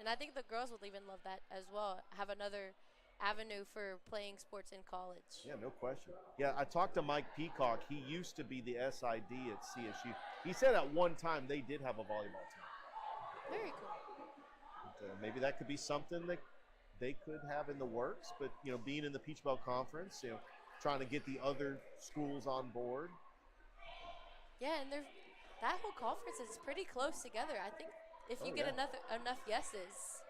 And I think the girls would even love that as well. Have another avenue for playing sports in college. Yeah, no question. Yeah, I talked to Mike Peacock. He used to be the SID at CSU. He said at one time they did have a volleyball team. Very cool. But, maybe that could be something that they could have in the works. But, being in the Peach Belt Conference, trying to get the other schools on board. Yeah, and that whole conference is pretty close together. I think if you get enough yeses,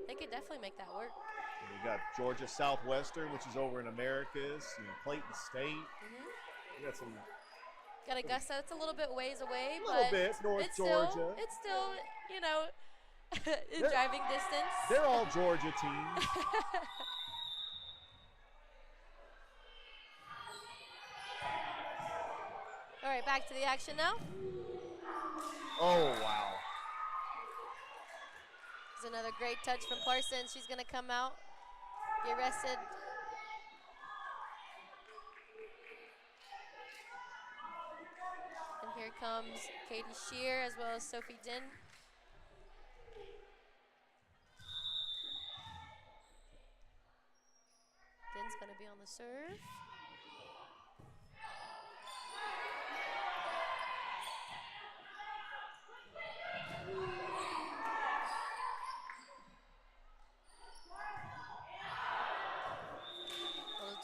they could definitely make that work. We got Georgia Southwestern, which is over in Americas, Clayton State. We got some. Got Augusta, that's a little bit ways away, A little bit, North Georgia. It's still, in driving distance. They're all Georgia teams. All right, back to the action now. Oh, wow. There's another great touch from Parsons. She's going to come out, get arrested. And here comes Katie Shear as well as Sophie Din. Din's going to be on the serve.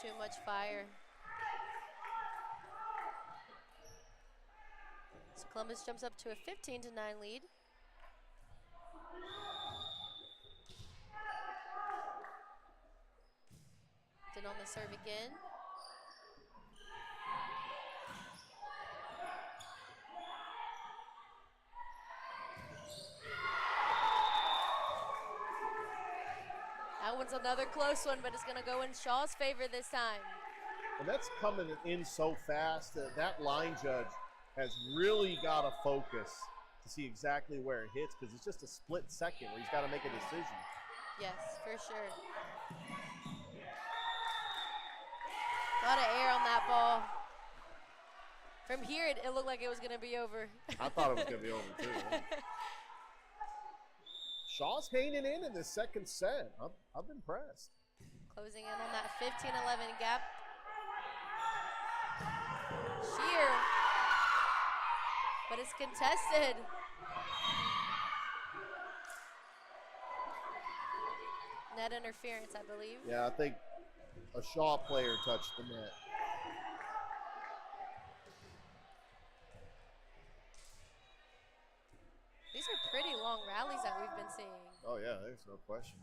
Too much fire. So Columbus jumps up to a 15-9 lead. Then on the serve again. That one's another close one, but it's going to go in Shaw's favor this time. And that's coming in so fast that that line judge has really got to focus to see exactly where it hits, because it's just a split second where he's got to make a decision. Yes, for sure. A lot of air on that ball. From here, it looked like it was going to be over. I thought it was going to be over, too. Shaw's hanging in the second set. I'm impressed. Closing in on that 15-11 gap. Sheer. But it's contested. Net interference, I believe. Yeah, I think a Shaw player touched the net. These are pretty long rallies that we've been seeing. Oh, yeah, there's no question.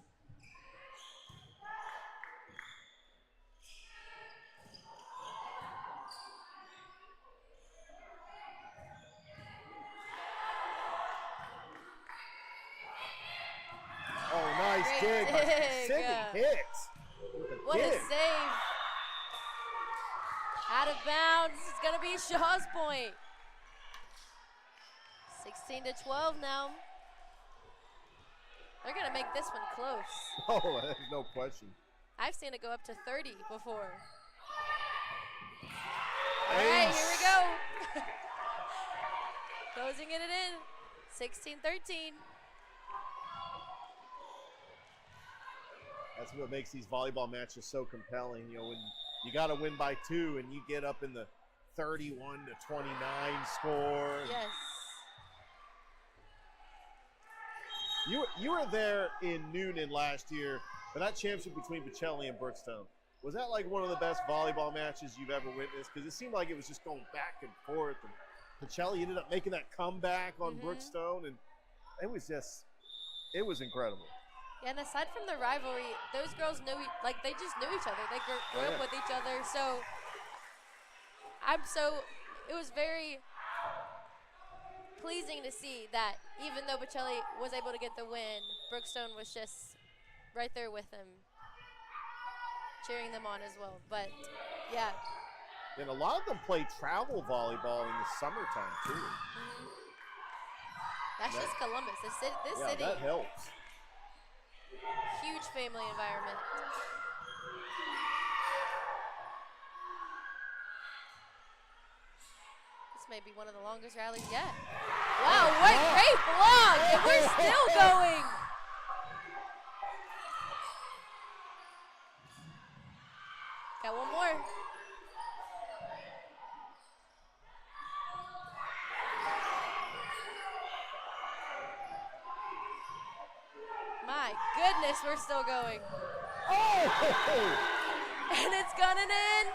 dig. Sydney hits. What a save. Out of bounds. It's going to be Shaw's point. 16-12 now. They're going to make this one close. Oh, there's no question. I've seen it go up to 30 before. All right, here we go. Closing it in. 16-13. That's what makes these volleyball matches so compelling. You know, when you got to win by 2 and you get up in the 31-29 score. Yes. You were there in Noonan last year for that championship between Bocelli and Brookstone. Was that like one of the best volleyball matches you've ever witnessed? Because it seemed like it was just going back and forth. And Bocelli ended up making that comeback on Brookstone, and it was incredible. Yeah, and aside from the rivalry, those girls knew, they just knew each other. They grew up with each other. So, it was very pleasing to see that even though Bocelli was able to get the win, Brookstone was just right there with them, cheering them on as well. But, yeah. And a lot of them play travel volleyball in the summertime, too. That's just Columbus. This city. That helps. Huge family environment. This may be one of the longest rallies yet. Wow, what great block! And we're still going. Got one more. My goodness, we're still going. Oh! And it's gonna end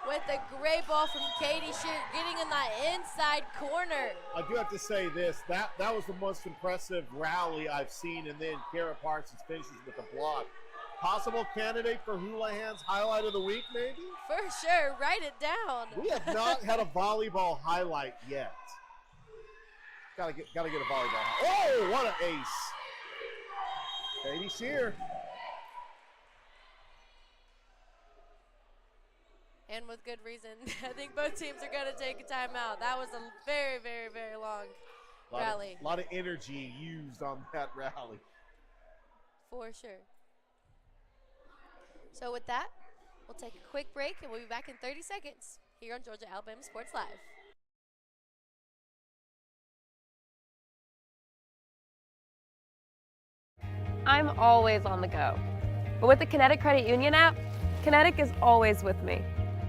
with a great ball from Katie Shear getting in that inside corner. I do have to say this, that was the most impressive rally I've seen, and then Kara Parsons finishes with a block. Possible candidate for Houlihan's highlight of the week, maybe? For sure, write it down. We have not had a volleyball highlight yet. Gotta get a volleyball. Oh, what an ace. Katie Shear. And with good reason. I think both teams are going to take a timeout. That was a very, very, very long rally. A lot of energy used on that rally. For sure. So with that, we'll take a quick break, and we'll be back in 30 seconds here on Georgia Alabama Sports Live. I'm always on the go. But with the Kinetic Credit Union app, Kinetic is always with me.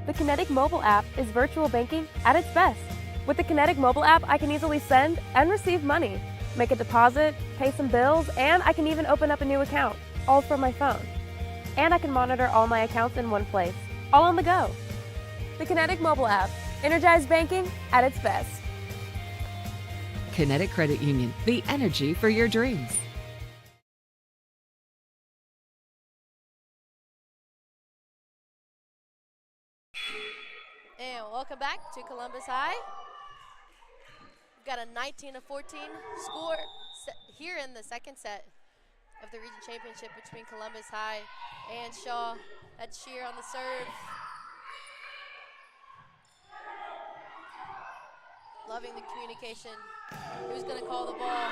The Kinetic mobile app is virtual banking at its best. With the Kinetic mobile app, I can easily send and receive money, make a deposit, pay some bills, and I can even open up a new account, all from my phone. And I can monitor all my accounts in one place, all on the go. The Kinetic mobile app, energized banking at its best. Kinetic Credit Union, the energy for your dreams. And welcome back to Columbus High. We've got a 19-14 score here in the second set of the region championship between Columbus High and Shaw. That's Shear on the serve. Loving the communication. Who's going to call the ball?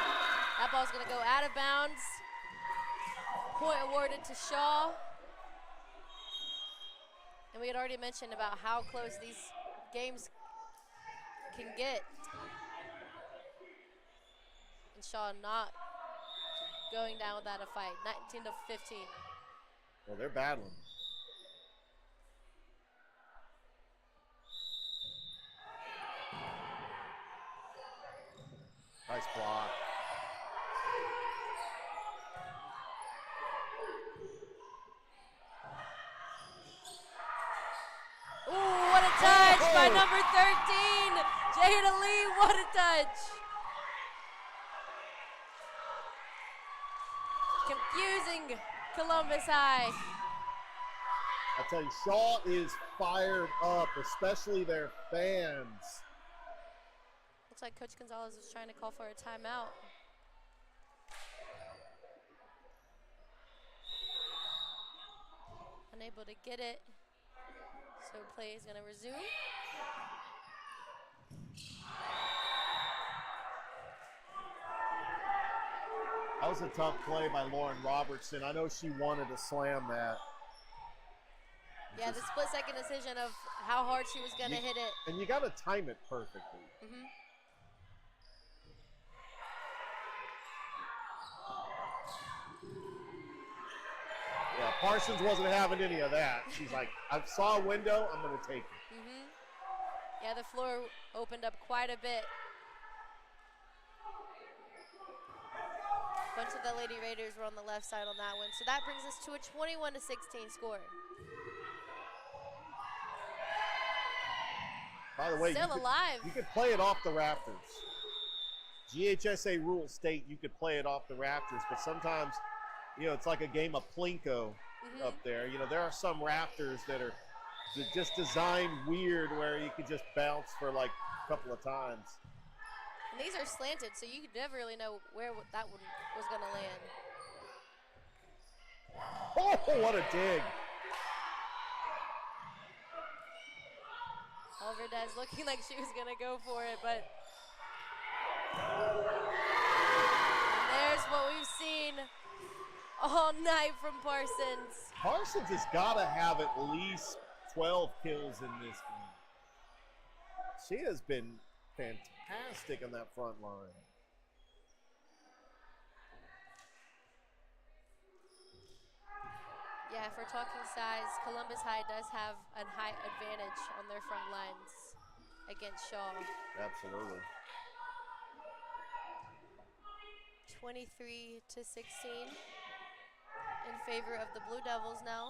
That ball's going to go out of bounds. Point awarded to Shaw. And we had already mentioned about how close these games can get. And Shaw not going down without a fight, 19-15. Well, they're battling. Nice block. Ooh, what a touch by number 13, Jada Lee, what a touch. Confusing Columbus High. I tell you, Shaw is fired up, especially their fans. Looks like Coach Gonzalez is trying to call for a timeout. unable to get it. So play is going to resume. That was a tough play by Lauren Robertson. I know she wanted to slam that. Yeah, the split-second decision of how hard she was going to hit it. And you got to time it perfectly. Yeah, Parsons wasn't having any of that. She's like, I saw a window, I'm going to take it. Yeah, the floor opened up quite a bit. A bunch of the Lady Raiders were on the left side on that one. So that brings us to a 21-16 score. By the way, Still alive. You could play it off the rafters. GHSA rules state you could play it off the rafters, but sometimes, you know, it's like a game of Plinko up there. You know, there are some rafters that are just designed weird where you could just bounce for like a couple of times. And these are slanted, so you never really know where that one was going to land. Oh, what a dig. Alverdez looking like she was going to go for it, but and there's what we've seen all night from Parsons. Parsons has got to have at least 12 kills in this game. She has been fantastic on that front line. Yeah, if we're talking size, Columbus High does have a high advantage on their front lines against Shaw. Absolutely. 23-16 in favor of the Blue Devils now.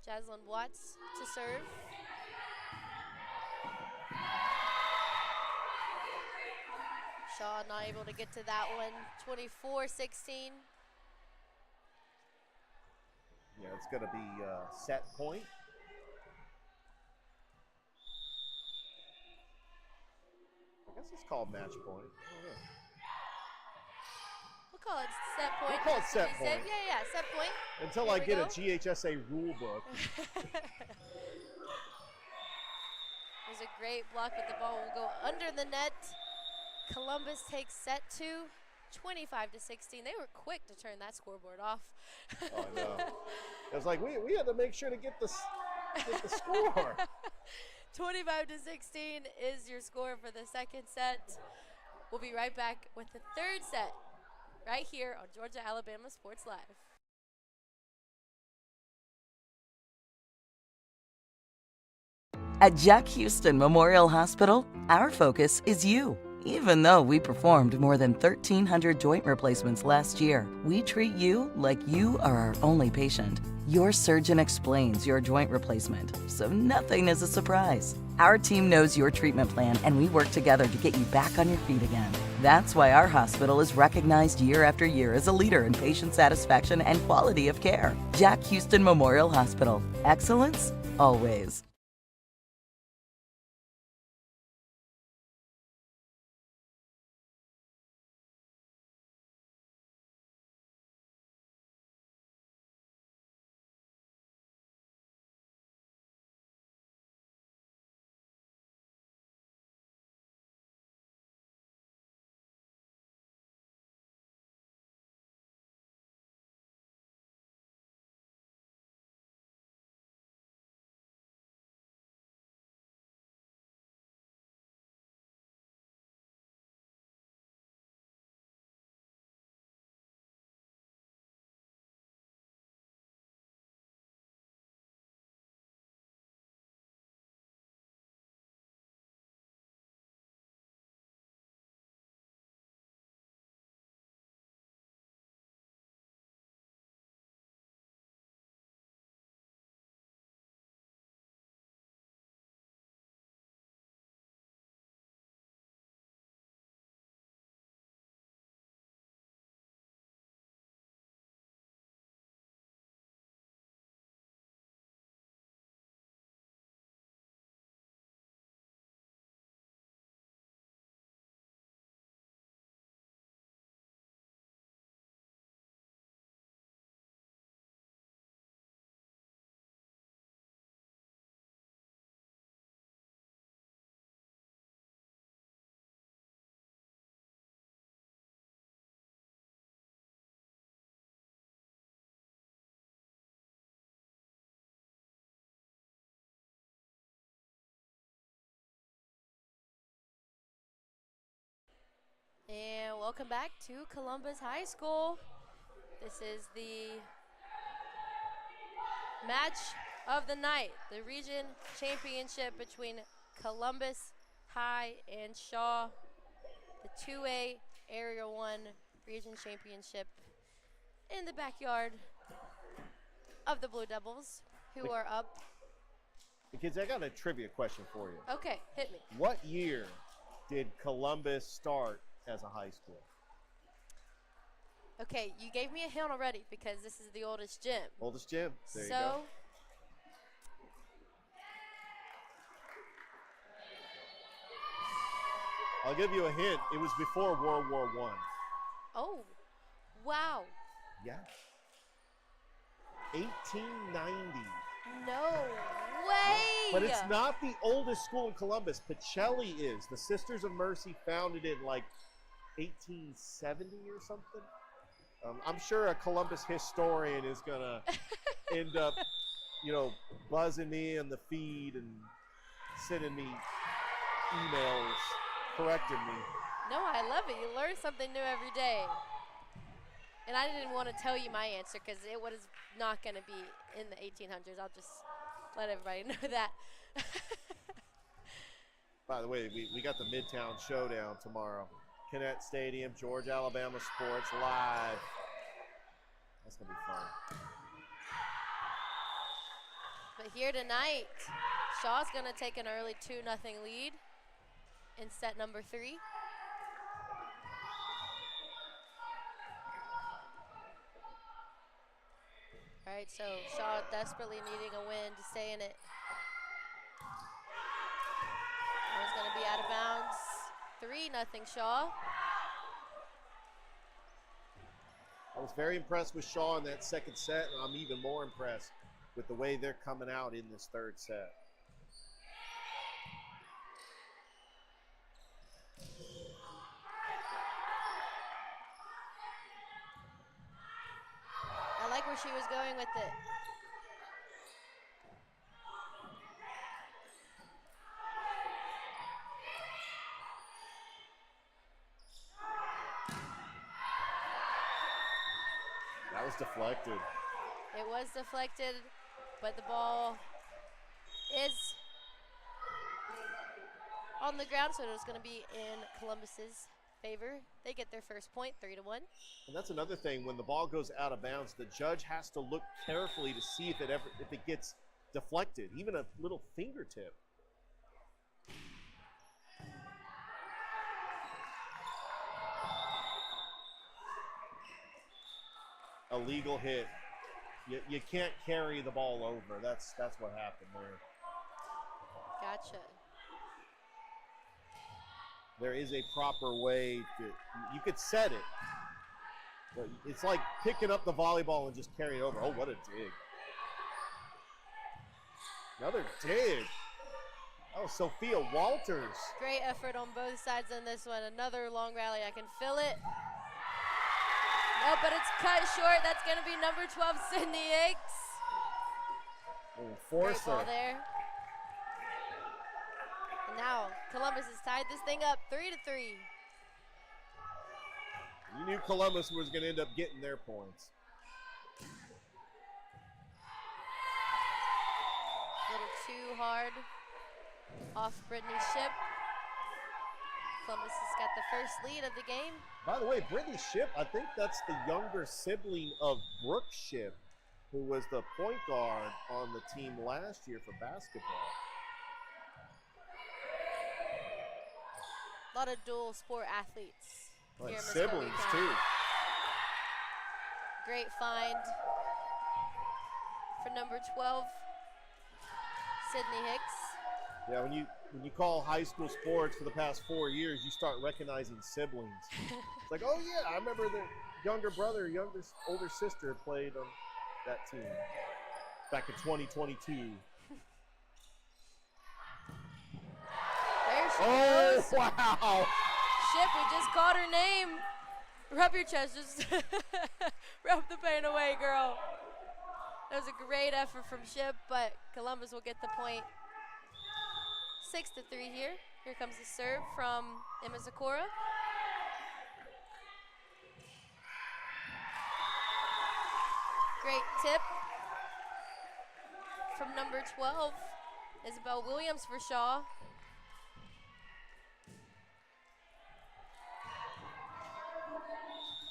Jaslyn Watts to serve. Shaw not able to get to that one. 24-16. Yeah, it's going to be set point. I guess it's called match point. I don't know. We'll call it set point. We'll call it set point. Yeah, set point. Until Here I we get go. a GHSA rule book. It was a great block, but the ball will go under the net. Columbus takes set two, 25-16. They were quick to turn that scoreboard off. Oh, I know. It was like, we had to make sure to get the score. 25-16 is your score for the second set. We'll be right back with the third set right here on Georgia Alabama Sports Live. At Jack Houston Memorial Hospital, our focus is you. Even though we performed more than 1,300 joint replacements last year, we treat you like you are our only patient. Your surgeon explains your joint replacement, so nothing is a surprise. Our team knows your treatment plan, and we work together to get you back on your feet again. That's why our hospital is recognized year after year as a leader in patient satisfaction and quality of care. Jack Houston Memorial Hospital. Excellence, always. welcome back to Columbus High School. This is the match of the night, the region championship between Columbus High and Shaw, the 2A Area 1 region championship in the backyard of the Blue Devils, who are up. Kids, I got a trivia question for you. Okay, hit me. What year did Columbus start as a high school? Okay, you gave me a hint already because this is the oldest gym. Oldest gym. There you So, go. I'll give you a hint. It was before World War I. oh, wow. Yeah. 1890. No way. But it's not the oldest school in Columbus. Pacelli is. The Sisters of Mercy founded it in like 1870 or something. I'm sure a Columbus historian is going to end up, buzzing me in the feed and sending me emails correcting me. No, I love it. You learn something new every day. And I didn't want to tell you my answer because it was not going to be in the 1800s. I'll just let everybody know that. By the way, we got the Midtown Showdown tomorrow. Kinnett Stadium, Georgia, Alabama Sports, live. That's going to be fun. But here tonight, Shaw's going to take an early 2-0 lead in set number 3. All right, so Shaw desperately needing a win to stay in it. It's going to be out of bounds. 3-0 Shaw. I was very impressed with Shaw in that second set, and I'm even more impressed with the way they're coming out in this third set. I like where she was going with it. That was deflected. It was deflected, but the ball is on the ground, so it's going to be in Columbus's favor. They get their first point, 3-1. And that's another thing. When the ball goes out of bounds, the judge has to look carefully to see if it gets deflected, even a little fingertip. A legal hit. You can't carry the ball over. That's what happened there. Gotcha. There is a proper way you could set it. But it's like picking up the volleyball and just carrying it over. Oh, what a dig. Another dig. Oh, Sophia Walters. Great effort on both sides on this one. Another long rally. I can feel it. Oh, but it's cut short. That's going to be number 12, Sydney Hicks. Great ball there. And now Columbus has tied this thing up 3-3. You knew Columbus was going to end up getting their points. A little too hard off Brittany Ship. Columbus has got the first lead of the game. By the way, Brittany Ship, I think that's the younger sibling of Brooke Ship, who was the point guard on the team last year for basketball. A lot of dual sport athletes Like here in siblings, Muskogee too. County. Great find for number 12, Sydney Hicks. Yeah, when you call high school sports for the past 4 years, you start recognizing siblings. It's like, oh yeah, I remember the younger brother, older sister played on that team back in 2022. There she Oh, goes. wow. Ship, we just called her name. Rub your chest, just rub the pain away, girl. That was a great effort from Ship, but Columbus will get the point. 6-3 here. Here comes the serve from Emma Zakora. Great tip from number 12, Isabel Williams for Shaw.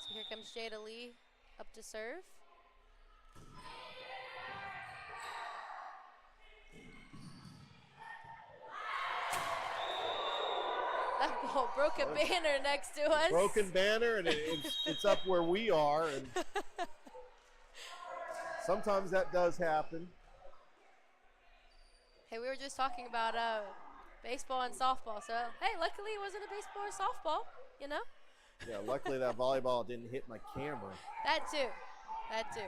So here comes Jada Lee up to serve. That ball broke a banner next to us. Broken banner, and it's up where we are, and sometimes that does happen. Hey, we were just talking about baseball and softball, so hey, luckily it wasn't a baseball or softball, you know? Yeah, luckily that volleyball didn't hit my camera. That too. That too.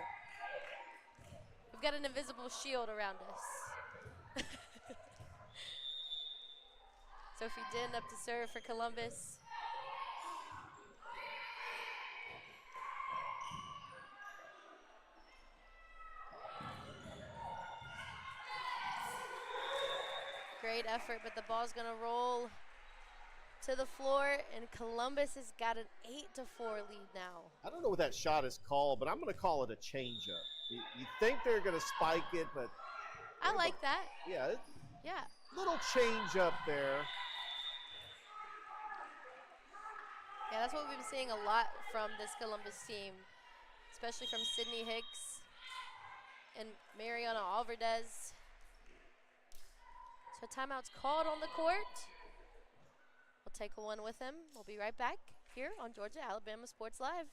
We've got an invisible shield around us. Sophie Din up to serve for Columbus. Great effort, but the ball's gonna roll to the floor, and Columbus has got an 8-4 lead now. I don't know what that shot is called, but I'm going to call it a changeup. You think they're going to spike it, but I like that. yeah, Yeah. little change up there. Yeah, that's what we've been seeing a lot from this Columbus team, especially from Sydney Hicks and Mariana Alvarez. So timeout's called on the court. We'll take one with him. We'll be right back here on Georgia Alabama Sports Live.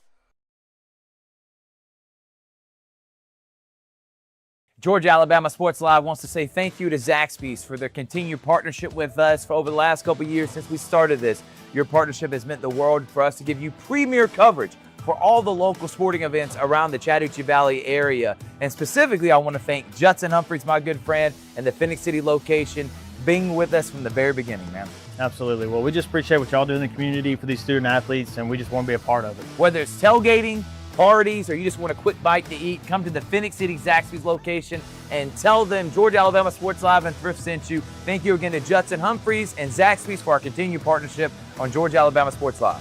Georgia Alabama Sports Live wants to say thank you to Zaxby's for their continued partnership with us for over the last couple of years since we started this. Your partnership has meant the world for us to give you premier coverage for all the local sporting events around the Chattahoochee Valley area. And specifically, I want to thank Judson Humphreys, my good friend, and the Phoenix City location, being with us from the very beginning, man. Absolutely. Well, we just appreciate what y'all do in the community for these student athletes, and we just want to be a part of it. Whether it's tailgating, parties, or you just want a quick bite to eat, come to the Phoenix City Zaxby's location and tell them Georgia Alabama Sports Live and Thrift sent you. Thank you again to Judson Humphreys and Zaxby's for our continued partnership on Georgia Alabama Sports Live.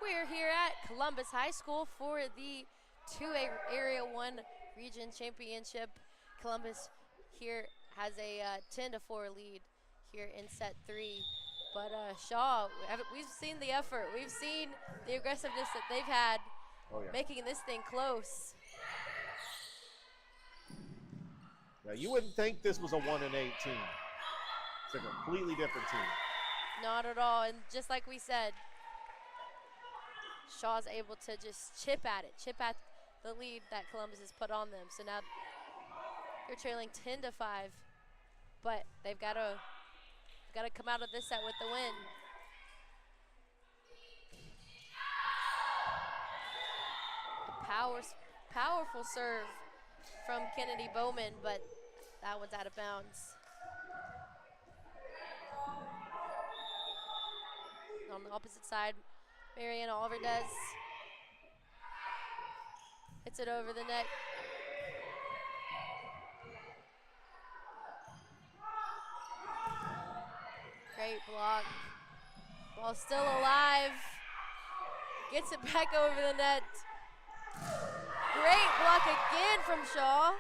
We're here at Columbus High School for the 2A Area 1 Region Championship. Columbus here has a 10-4 lead here in set 3. But Shaw, we've seen the effort. We've seen the aggressiveness that they've had making this thing close. Yeah, you wouldn't think this was a 1-8 team. It's a completely different team. Not at all. And just like we said, Shaw's able to just chip at the lead that Columbus has put on them. So now they're trailing 10-5, but they've got to come out of this set with the win. Powerful serve from Kennedy Bowman, but that one's out of bounds. On the opposite side, Mariana Alvarez hits it over the net. Great block. Ball still alive. Gets it back over the net. Great block again from Shaw.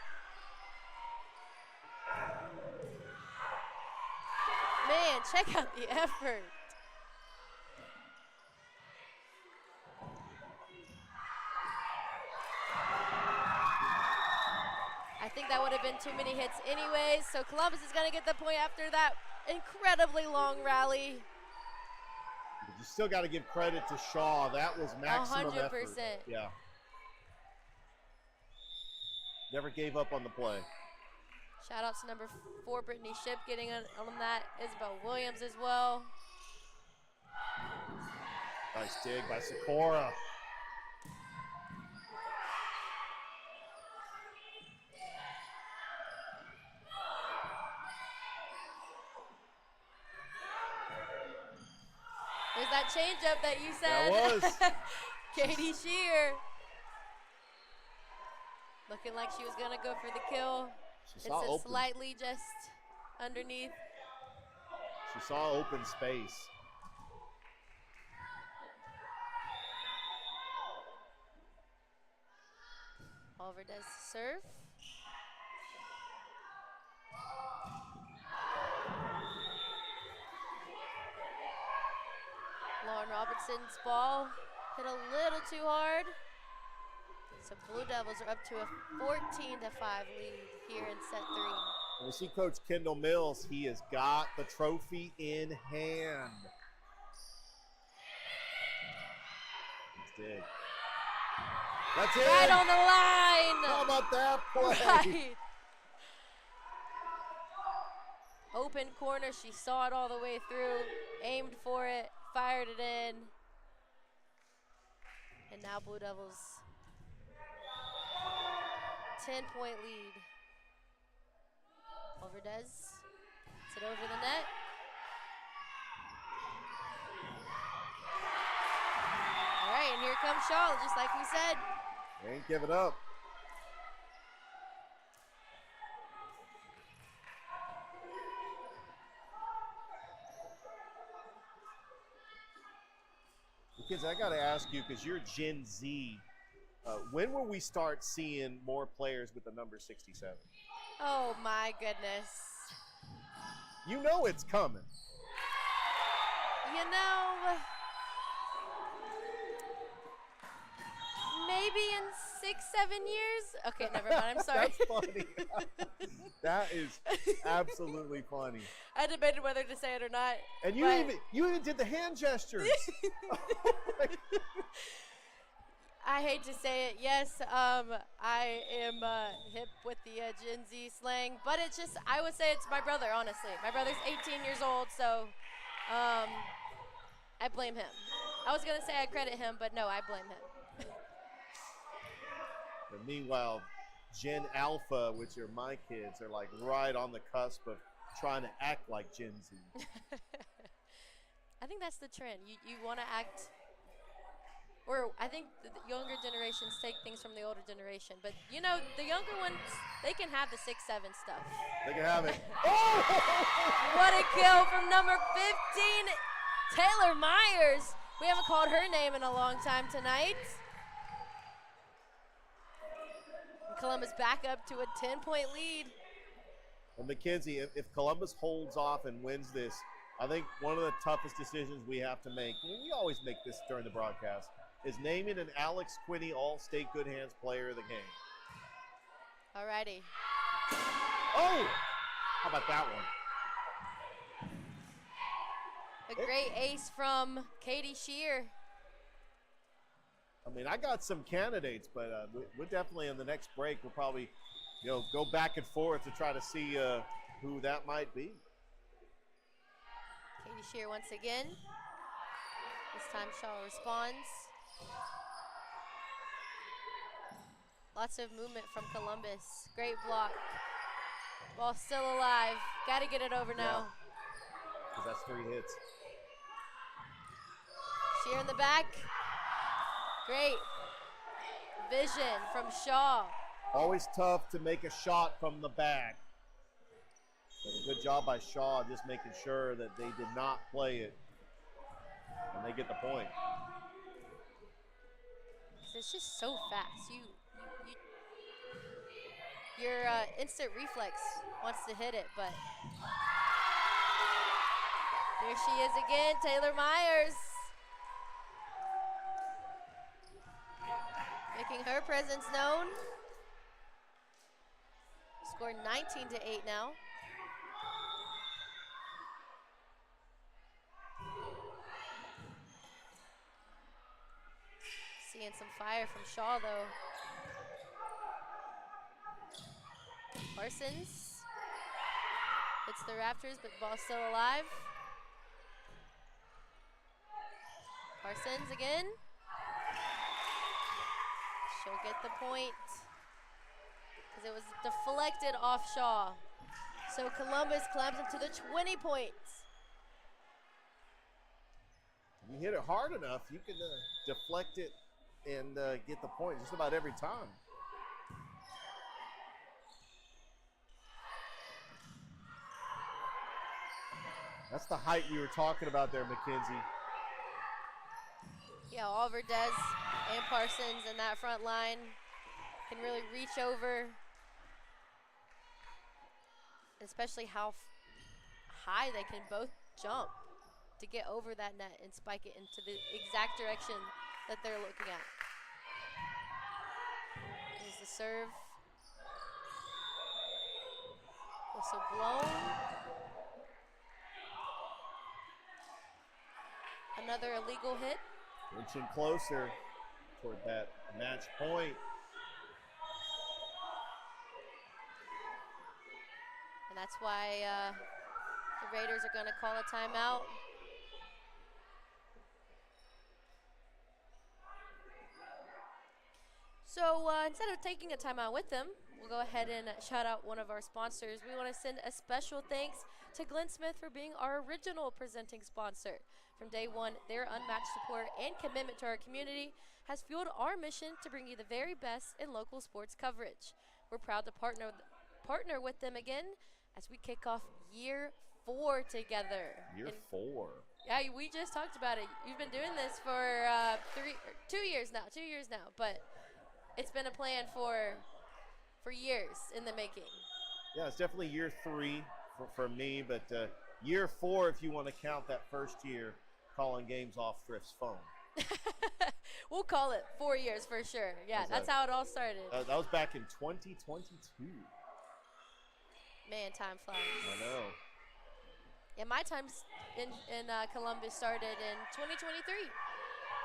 Man, check out the effort. I think that would have been too many hits anyways, so Columbus is going to get the point after that incredibly long rally. But you still got to give credit to Shaw. That was maximum 100%. effort. Yeah. Never gave up on the play. Shout out to number 4, Brittany Ship, getting on that. Isabel Williams as well. Nice dig by Sikora. There's that changeup that you said. That was. Katie Shear. Looking like she was going to go for the kill. She It's saw a open. slightly just underneath. She saw open space. Oliver does serve. Lauren Robertson's ball hit a little too hard. So Blue Devils are up to a 14-5 lead here in set 3. And we see Coach Kendall Mills. He has got the trophy in hand. He's dead. That's it. Right on the line. How about that play? Right. Open corner. She saw it all the way through, aimed for it, fired it in. And now Blue Devils 10-point lead. Overdez. It's it over the net. All right, and here comes Shaw, just like we said. They ain't giving up. Kids, I got to ask you, because you're Gen Z, when will we start seeing more players with the number 67? Oh, my goodness. You know it's coming. You know, maybe in 6-7 years. Okay, never mind. I'm sorry. That's funny. That is absolutely funny. I debated whether to say it or not. And you even did the hand gestures. I hate to say it. Yes, I am hip with the Gen Z slang, but it's just, I would say it's my brother, honestly. My brother's 18 years old, so I blame him. I was going to say I credit him, but no, I blame him. And meanwhile, Gen Alpha, which are my kids, are like right on the cusp of trying to act like Gen Z. I think that's the trend. You want to act, or I think the younger generations take things from the older generation. But, you know, the younger ones, they can have the 6-7 stuff. They can have it. What a kill from number 15, Taylor Myers. We haven't called her name in a long time tonight. Columbus back up to a 10-point lead. Well, Mackenzie, if Columbus holds off and wins this, I think one of the toughest decisions we have to make, and we always make this during the broadcast, is naming an Alex Quinney All-State Good Hands Player of the game. All righty. Oh! How about that one? A great ace from Katie Shear. I mean, I got some candidates, but we're definitely in the next break. We'll probably, go back and forth to try to see who that might be. Katie Shear once again. This time Shaw responds. Lots of movement from Columbus. Great block. Ball still alive. Got to get it over now. Because that's 3 hits. Shear in the back. Great vision from Shaw. Always tough to make a shot from the back. But a good job by Shaw just making sure that they did not play it. And they get the point. It's just so fast. Your instant reflex wants to hit it, but there she is again, Taylor Myers. Making her presence known. Scored 19-8 now. Seeing some fire from Shaw, though. Parsons hits the Raptors, but ball still alive. Parsons again. She'll get the point because it was deflected off Shaw. So Columbus climbs into the 20 points. You hit it hard enough, you can deflect it and get the point just about every time. That's the height we were talking about there, McKenzie. Yeah, all Verdez and Parsons in that front line can really reach over, especially how high they can both jump to get over that net and spike it into the exact direction that they're looking at. Here's the serve. Whistle blown. Another illegal hit. Inching closer toward that match point. And that's why the Raiders are going to call a timeout. So instead of taking a timeout with them, we'll go ahead and shout out one of our sponsors. We want to send a special thanks to Glenn Smith for being our original presenting sponsor. From day one, their unmatched support and commitment to our community has fueled our mission to bring you the very best in local sports coverage. We're proud to partner with them again as we kick off year 4 together. Year 4. Yeah, we just talked about it. You've been doing this for 2 years now, but it's been a plan for years in the making. Yeah, it's definitely year 3 for me, but year 4 if you want to count that first year calling games off Thrift's phone. We'll call it 4 years for sure. Yeah, that's how it all started. That was back in 2022. Man, time flies. I know. Yeah, my time in Columbus started in 2023.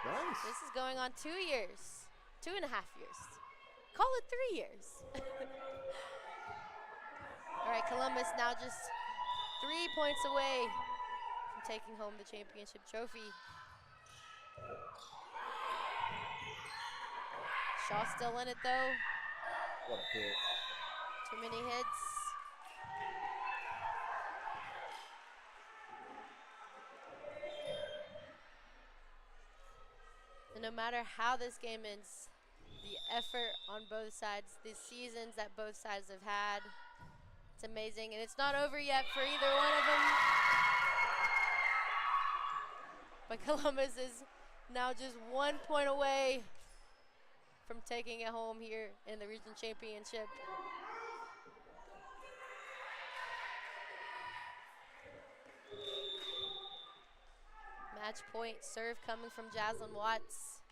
Nice. This is going on 2 years, 2.5 years. Call it 3 years. All right, Columbus now just 3 points away from taking home the championship trophy. Shaw still in it though. What a hit. Too many hits. And no matter how this game ends, the effort on both sides, the seasons that both sides have had, it's amazing. And it's not over yet for either one of them. But Columbus is now just 1 point away from taking it home here in the region championship. Match point serve coming from Jaslyn Watts.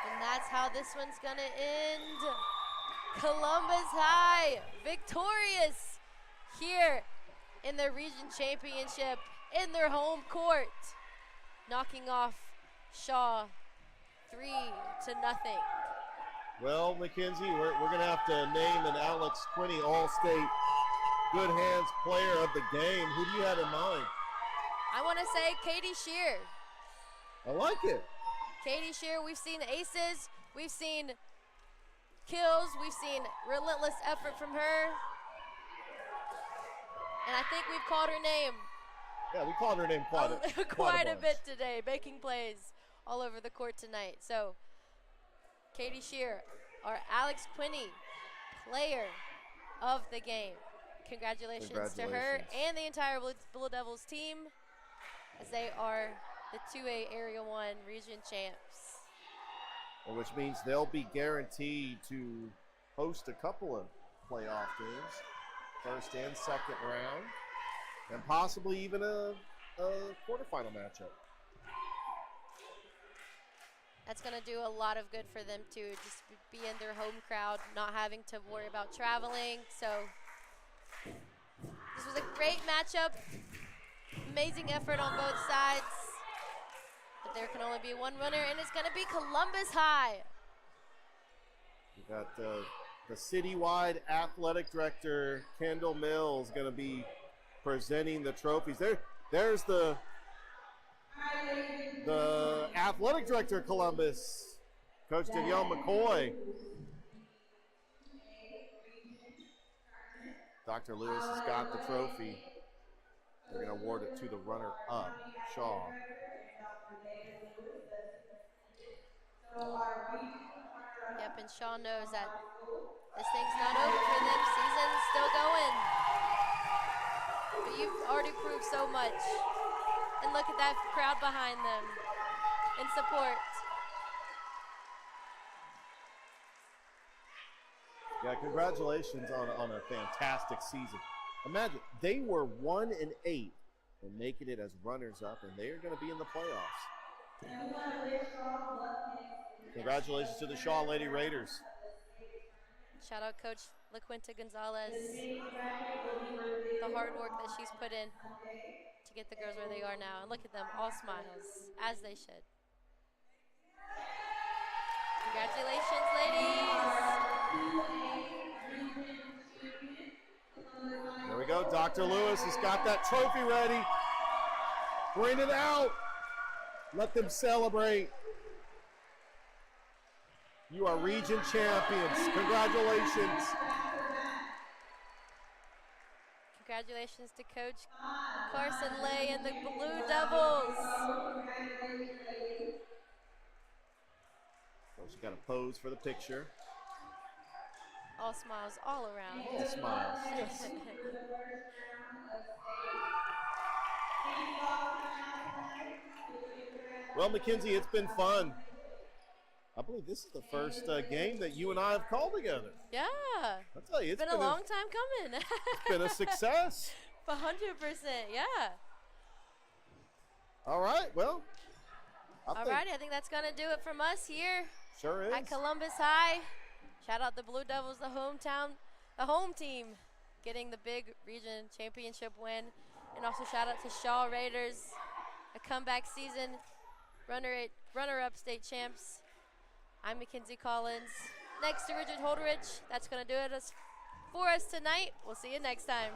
And that's how this one's gonna end. Columbus High victorious here in the region championship in their home court, knocking off Shaw 3-0. Well, Mackenzie, we're going to have to name an Alex Quinney All-State Good Hands Player of the Game. Who do you have in mind? I want to say Katie Shear. I like it. Katie Shear, we've seen aces, we've seen kills, we've seen relentless effort from her. And I think we've called her name. Yeah, we called her name quite a bit today, making plays all over the court tonight. So, Katie Shear, our Alex Quinney Player of the Game. Congratulations to her and the entire Blue Devils team, as they are the 2A Area 1 region champs. Which means they'll be guaranteed to host a couple of playoff games, first and second round, and possibly even a quarterfinal matchup. That's going to do a lot of good for them too, just be in their home crowd, not having to worry about traveling. So this was a great matchup, amazing effort on both sides. But there can only be one winner, and it's going to be Columbus High. We got the citywide athletic director, Kendall Mills, going to be presenting the trophies. There's the athletic director of Columbus, Coach Danielle McCoy. Dr. Lewis has got the trophy. They're going to award it to the runner-up, Shaw. Yep, and Shaw knows that This thing's not over for them. Season's still going. But you've already proved so much. And look at that crowd behind them in support. Yeah, congratulations on a fantastic season. Imagine, they were 1-8 and making it as runners-up, and they are going to be in the playoffs. Congratulations to the Shaw Lady Raiders. Shout out Coach LaQuinta Gonzalez. The hard work that she's put in to get the girls where they are now. And look at them, all smiles, as they should. Congratulations, ladies. There we go. Dr. Lewis has got that trophy ready. Bring it out. Let them celebrate. You are region champions. Congratulations. Congratulations to Coach Carson Lay and the Blue Devils. So she got a pose for the picture. All smiles all around. All smiles, yes. Well, Mackenzie, it's been fun. I believe this is the first game that you and I have called together. Yeah. I'll tell you, it's been a long time coming. It's been a success. 100%, yeah. All right, well. I think that's going to do it from us here. Sure is. At Columbus High. Shout out the Blue Devils, the home team, getting the big region championship win. And also shout out to Shaw Raiders, a comeback season, runner-up state champs. I'm Mackenzie Collins. Next to Richard Holderich. That's going to do it for us tonight. We'll see you next time.